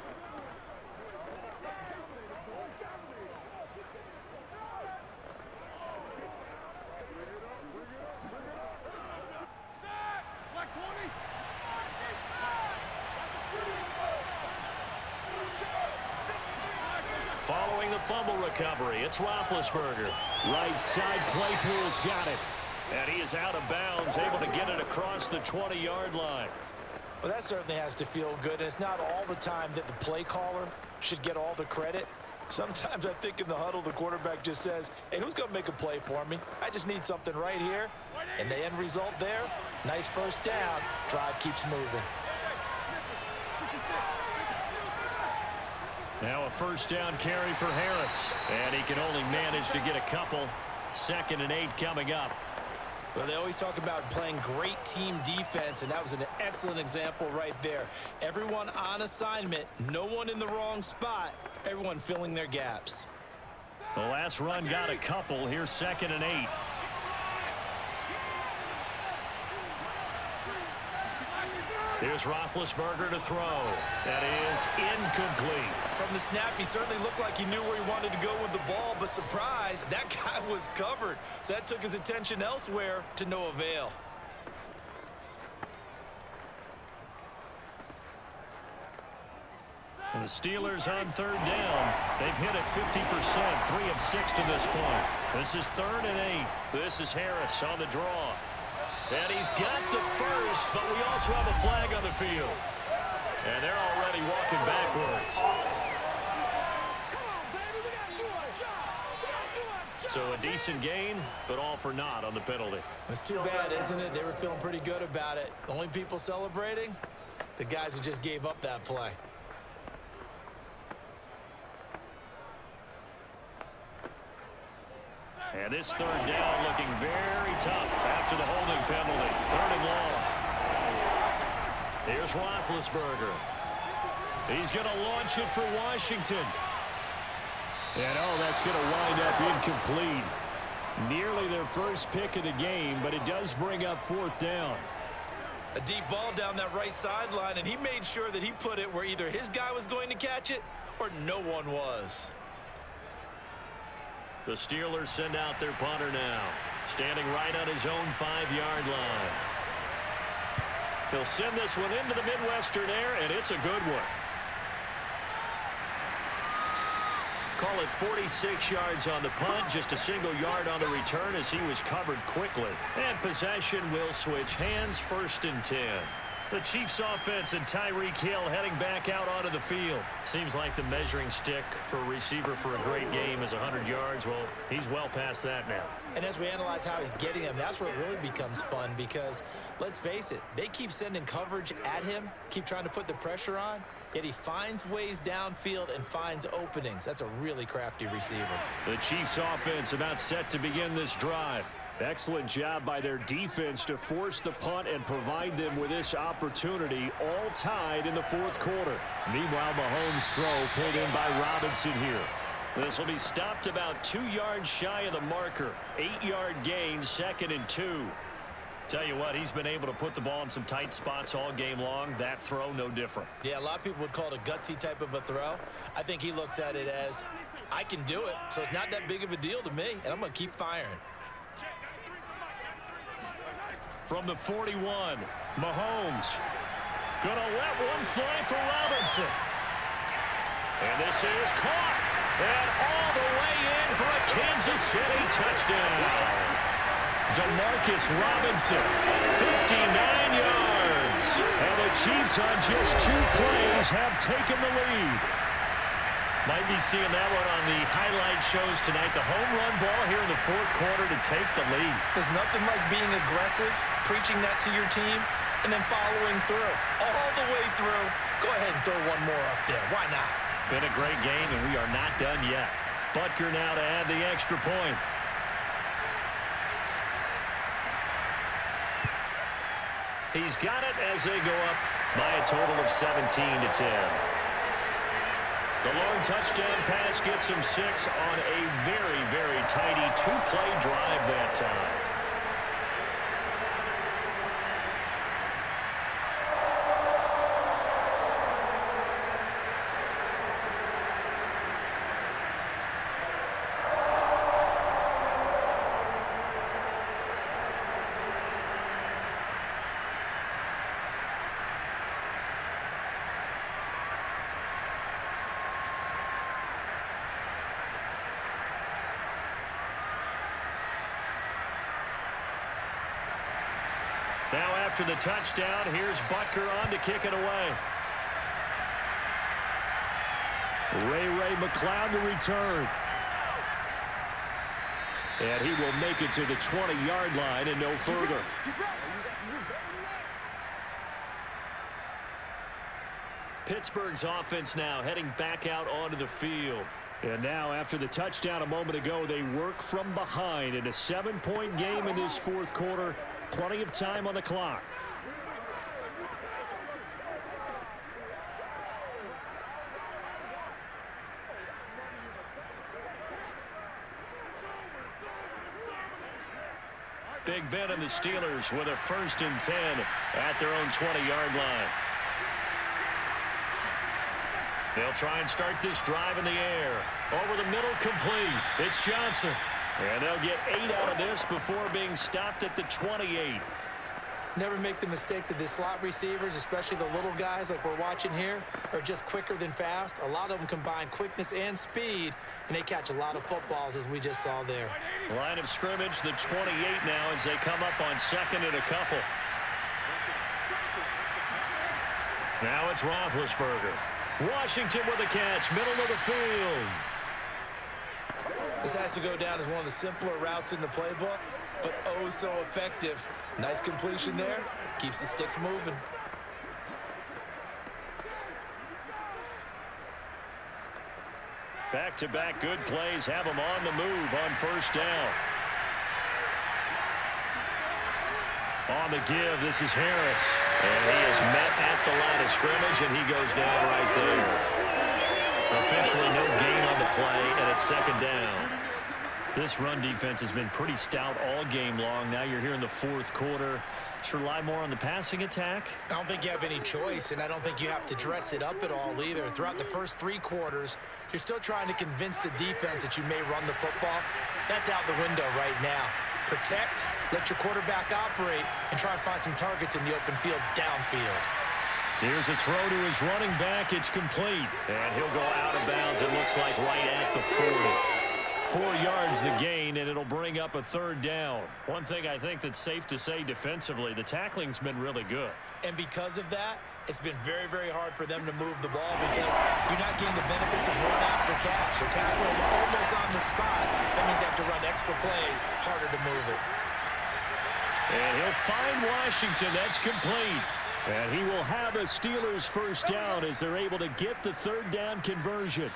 Following the fumble recovery, it's Roethlisberger. Right side, Claypool's got it. And he is out of bounds, able to get it across the 20-yard line. Well, that certainly has to feel good. And it's not all the time that the play caller should get all the credit. Sometimes I think in the huddle, the quarterback just says, hey, who's going to make a play for me? I just need something right here. And the end result there, nice first down. Drive keeps moving. Now a first down carry for Harris. And he can only manage to get a couple. 2nd and 8 coming up. Well, they always talk about playing great team defense, and that was an excellent example right there. Everyone on assignment, no one in the wrong spot, everyone filling their gaps. The last run got a couple. Here's 2nd and 8. Here's Roethlisberger to throw. That is incomplete. From the snap, he certainly looked like he knew where he wanted to go with the ball, but surprise, that guy was covered. So that took his attention elsewhere to no avail. And the Steelers on 3rd down. They've hit it 50%, 3 of 6 to this point. This is 3rd and 8. This is Harris on the draw. And he's got the first, but we also have a flag on the field. And they're already walking backwards. So a decent gain, but all for naught on the penalty. It's too bad, isn't it? They were feeling pretty good about it. The only people celebrating, the guys who just gave up that play. And this 3rd down looking very tough after the holding penalty. 3rd and long. Here's Roethlisberger. He's going to launch it for Washington. And, oh, that's going to wind up incomplete. Nearly their first pick of the game, but it does bring up 4th down. A deep ball down that right sideline, and he made sure that he put it where either his guy was going to catch it or no one was. The Steelers send out their punter now, standing right on his own 5-yard line. He'll send this one into the Midwestern air, and it's a good one. Call it 46 yards on the punt, just a single yard on the return as he was covered quickly. And possession will switch hands, 1st and 10. The Chiefs offense and Tyreek Hill heading back out onto the field. Seems like the measuring stick for a receiver for a great game is 100 yards. Well, he's well past that now. And as we analyze how he's getting him, that's where it really becomes fun because, let's face it, they keep sending coverage at him, keep trying to put the pressure on, yet he finds ways downfield and finds openings. That's a really crafty receiver. The Chiefs offense about set to begin this drive. Excellent job by their defense to force the punt and provide them with this opportunity, all tied in the 4th quarter. Meanwhile, Mahomes' throw pulled in by Robinson here. This will be stopped about 2 yards shy of the marker. 8-yard gain, 2nd and 2. Tell you what, he's been able to put the ball in some tight spots all game long. That throw, no different. Yeah, a lot of people would call it a gutsy type of a throw. I think he looks at it as, I can do it, so it's not that big of a deal to me, and I'm going to keep firing. From the 41, Mahomes gonna let one fly for Robinson. And this is caught. And all the way in for a Kansas City touchdown. Demarcus Robinson, 59 yards. And the Chiefs on just 2 plays have taken the lead. Might be seeing that one on the highlight shows tonight. The home run ball here in the 4th quarter to take the lead. There's nothing like being aggressive, preaching that to your team, and then following through. All the way through. Go ahead and throw one more up there. Why not? Been a great game, and we are not done yet. Butker now to add the extra point. He's got it as they go up by a total of 17-10. The long touchdown pass gets him 6 on a very, very tidy 2-play drive that time. after the touchdown. Here's Butker on to kick it away. Ray McLeod to return. And he will make it to the 20-yard line and no further. Pittsburgh's offense now heading back out onto the field. And now after the touchdown a moment ago, they work from behind in a 7-point game in this fourth quarter. Plenty of time on the clock. Big Ben and the Steelers with a 1st and 10 at their own 20-yard line. They'll try and start this drive in the air. Over the middle, complete. It's Johnson. And they'll get 8 out of this before being stopped at the 28. Never make the mistake that the slot receivers, especially the little guys like we're watching here, are just quicker than fast. A lot of them combine quickness and speed, and they catch a lot of footballs, as we just saw there. Line of scrimmage, the 28 now as they come up on 2nd and a couple. Now it's Roethlisberger. Washington with a catch, middle of the field. This has to go down as one of the simpler routes in the playbook, but oh so effective. Nice completion there. Keeps the sticks moving. Back-to-back good plays have them on the move on 1st down. On the give, this is Harris. And he is met at the line of scrimmage, and he goes down right there. Officially no gain on the play, and it's 2nd down. This run defense has been pretty stout all game long. Now you're here in the fourth quarter. Should rely more on the passing attack? I don't think you have any choice, and I don't think you have to dress it up at all either. Throughout the first 3 quarters, you're still trying to convince the defense that you may run the football. That's out the window right now. Protect, let your quarterback operate, and try and find some targets in the open field downfield. Here's a throw to his running back. It's complete. And he'll go out of bounds, it looks like, right at the 40. 4 yards the gain, and it'll bring up a 3rd down. One thing I think that's safe to say defensively, the tackling's been really good. And because of that, it's been very, very hard for them to move the ball because you're not getting the benefits of run after catch. They're tackling almost on the spot. That means you have to run extra plays, harder to move it. And he'll find Washington. That's complete. And he will have a Steelers 1st down as they're able to get the 3rd down conversion.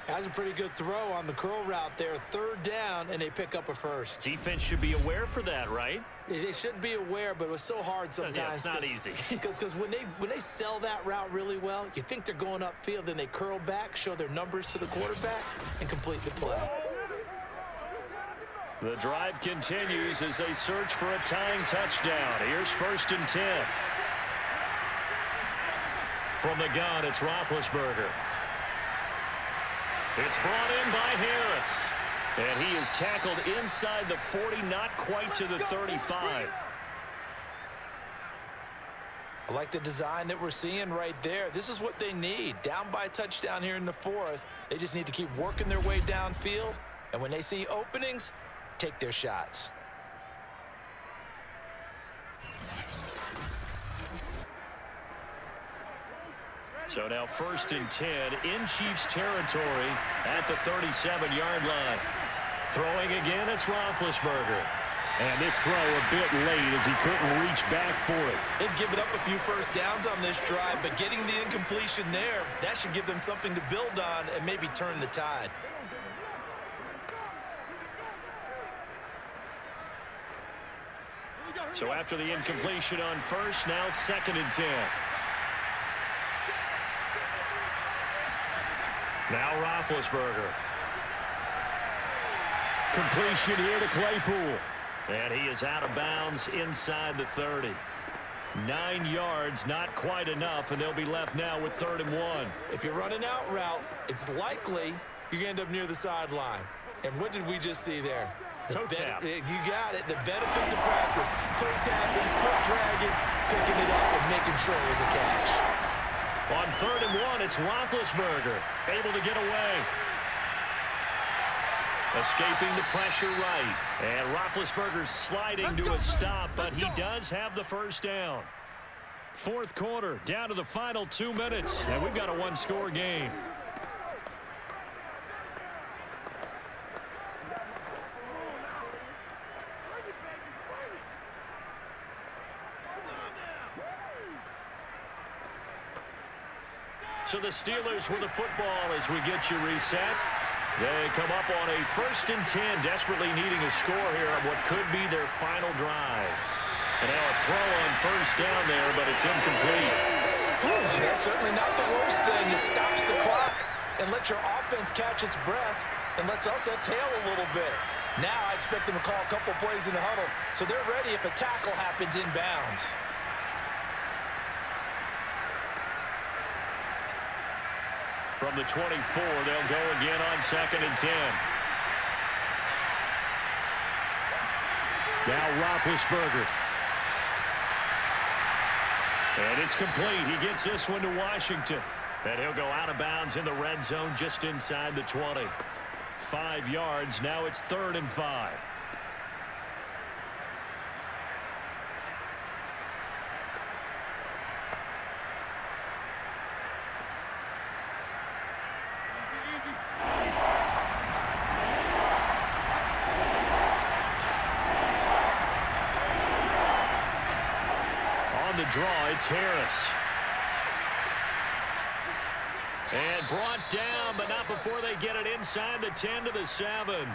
Has a pretty good throw on the curl route there. 3rd down, and they pick up a 1st. Defense should be aware for that, right? They should be aware, but it was so hard sometimes. Yeah, it's not easy. Because when they sell that route really well, you think they're going upfield, then they curl back, show their numbers to the quarterback, and complete the play. The drive continues as they search for a tying touchdown. Here's 1st and 10. From the gun, it's Roethlisberger. It's brought in by Harris. And he is tackled inside the 40, not quite to the 35. I like the design that we're seeing right there. This is what they need. Down by a touchdown here in the 4th. They just need to keep working their way downfield. And when they see openings, take their shots. So now 1st and 10 in Chiefs territory at the 37-yard line. Throwing again, it's Roethlisberger. And this throw a bit late as he couldn't reach back for it. They've given up a few 1st downs on this drive, but getting the incompletion there, that should give them something to build on and maybe turn the tide. So after the incompletion on 1st, now 2nd and 10. Now Roethlisberger. Completion here to Claypool. And he is out of bounds inside the 30. 9 yards, not quite enough, and they'll be left now with 3rd and 1. If you're running out route, it's likely you're going to end up near the sideline. And what did we just see there? Toe tap. You got it. The benefits of practice. Toe tapping, foot dragging, picking it up, and making sure it was a catch. On 3rd and 1, it's Roethlisberger, able to get away. Escaping the pressure right. And Roethlisberger sliding to a stop, but he does have the first down. Fourth quarter, down to the final 2 minutes, and we've got a one-score game. So the Steelers with the football as we get you reset. They come up on a 1st and 10, desperately needing a score here on what could be their final drive. And now a throw on first down there, but it's incomplete. That's certainly not the worst thing. It stops the clock and lets your offense catch its breath and lets us exhale a little bit. Now I expect them to call a couple plays in the huddle, so they're ready if a tackle happens inbounds. From the 24, they'll go again on 2nd and 10. Now Roethlisberger. And it's complete. He gets this one to Washington. And he'll go out of bounds in the red zone just inside the 20. 5 yards. Now it's 3rd and 5. The draw, it's Harris. And brought down, but not before they get it inside the 10 to the 7.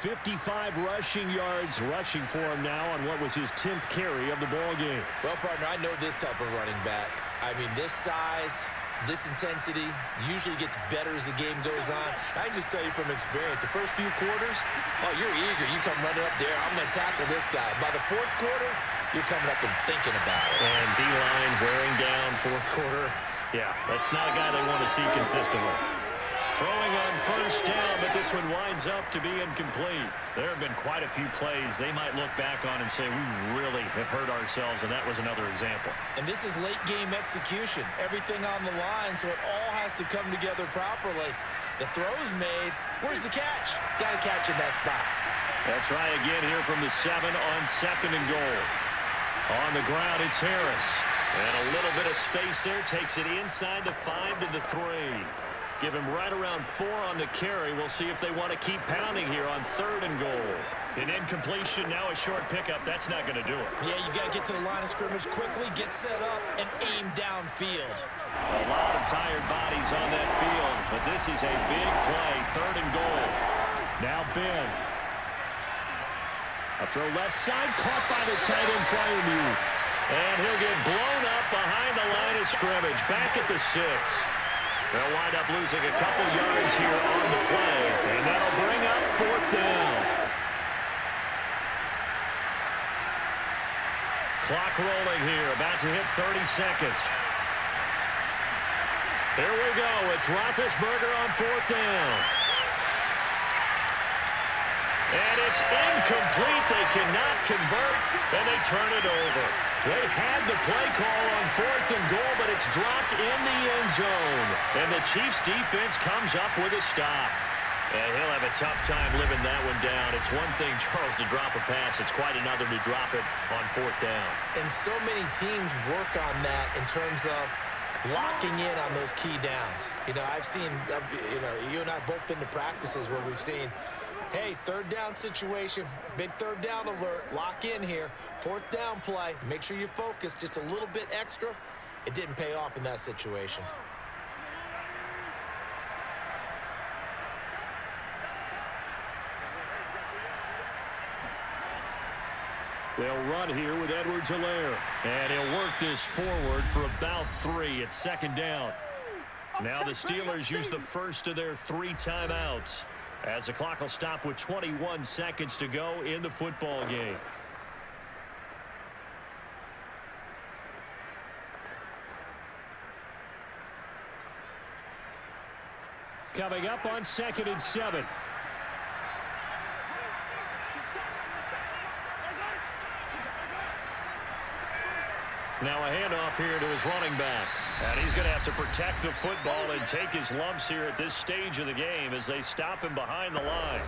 55 rushing yards rushing for him now on what was his 10th carry of the ball game. Well, partner, I know this type of running back. I mean, this size, this intensity usually gets better as the game goes on. I can just tell you from experience, the first few quarters, oh, you're eager. You come running up there, I'm going to tackle this guy. By the 4th quarter, you're coming up and thinking about it. And D-line wearing down 4th quarter. Yeah, that's not a guy they want to see consistently. Throwing on first down, but this one winds up to be incomplete. There have been quite a few plays they might look back on and say, we really have hurt ourselves, and that was another example. And this is late-game execution. Everything on the line, so it all has to come together properly. The throw's made. Where's the catch? Got to catch in that spot. They'll try again here from the 7 on 2nd and goal. On the ground, it's Harris. And a little bit of space there. Takes it inside the 5 to the 3. Give him right around 4 on the carry. We'll see if they want to keep pounding here on 3rd and goal. An incompletion, now a short pickup. That's not going to do it. Yeah, you got to get to the line of scrimmage quickly, get set up, and aim downfield. A lot of tired bodies on that field, but this is a big play. 3rd and goal. Now Ben. A throw left side, caught by the tight end Freiermuth. And he'll get blown up behind the line of scrimmage, back at the 6. They'll wind up losing a couple yards here on the play, and that'll bring up 4th down. Clock rolling here, about to hit 30 seconds. Here we go. It's Roethlisberger on 4th down. And it's incomplete. They cannot convert, and they turn it over. They had the play call on 4th and goal, but it's dropped in the end zone. And the Chiefs defense comes up with a stop. And he'll have a tough time living that one down. It's one thing, Charles, to drop a pass. It's quite another to drop it on 4th down. And so many teams work on that in terms of locking in on those key downs. You know, I've seen, you and I both been to practices where we've seen, hey, 3rd down situation, big 3rd down alert, lock in here, 4th down play, make sure you focus just a little bit extra. It didn't pay off in that situation. They'll run here with Edwards-Helaire. And he'll work this forward for about 3 at 2nd down. Now the Steelers use the first of their 3 timeouts, as the clock will stop with 21 seconds to go in the football game. Coming up on 2nd and 7. Now a handoff here to his running back. And he's going to have to protect the football and take his lumps here at this stage of the game as they stop him behind the line.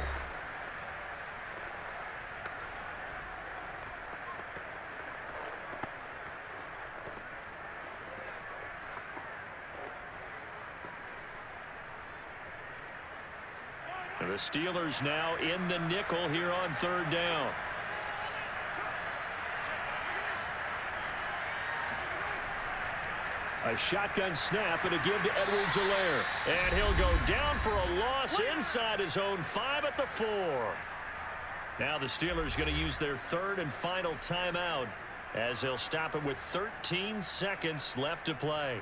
And the Steelers now in the nickel here on 3rd down. A shotgun snap and a give to Edwards-Helaire. And he'll go down for a loss inside his own 5 at the 4. Now the Steelers going to use their 3rd and final timeout as they'll stop it with 13 seconds left to play.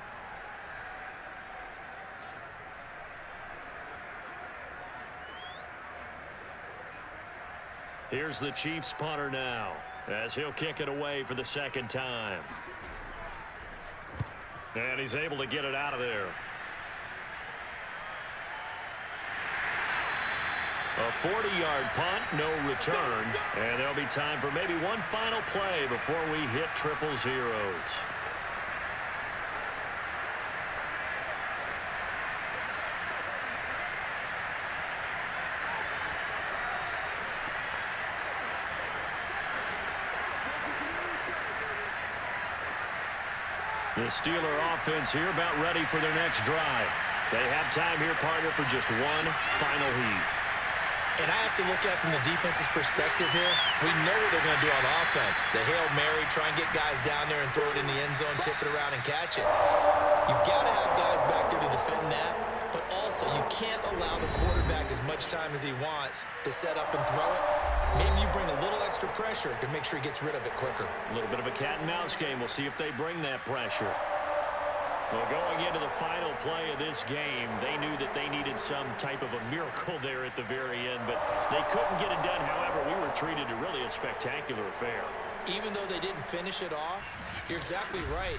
Here's the Chiefs punter now as he'll kick it away for the 2nd time. And he's able to get it out of there. A 40-yard punt, no return. And there'll be time for maybe one final play before we hit triple zeros. The Steeler offense here about ready for their next drive. They have time here, partner, for just one final heave. And I have to look at it from the defense's perspective here. We know what they're going to do on offense. The Hail Mary, try and get guys down there and throw it in the end zone, tip it around and catch it. You've got to have guys back there to defend that, but also you can't allow the quarterback as much time as he wants to set up and throw it. Maybe you bring a little extra pressure to make sure he gets rid of it quicker. A little bit of a cat and mouse game. We'll see if they bring that pressure. Well, going into the final play of this game, they knew that they needed some type of a miracle there at the very end, but they couldn't get it done. However, we were treated to really a spectacular affair. Even though they didn't finish it off, you're exactly right.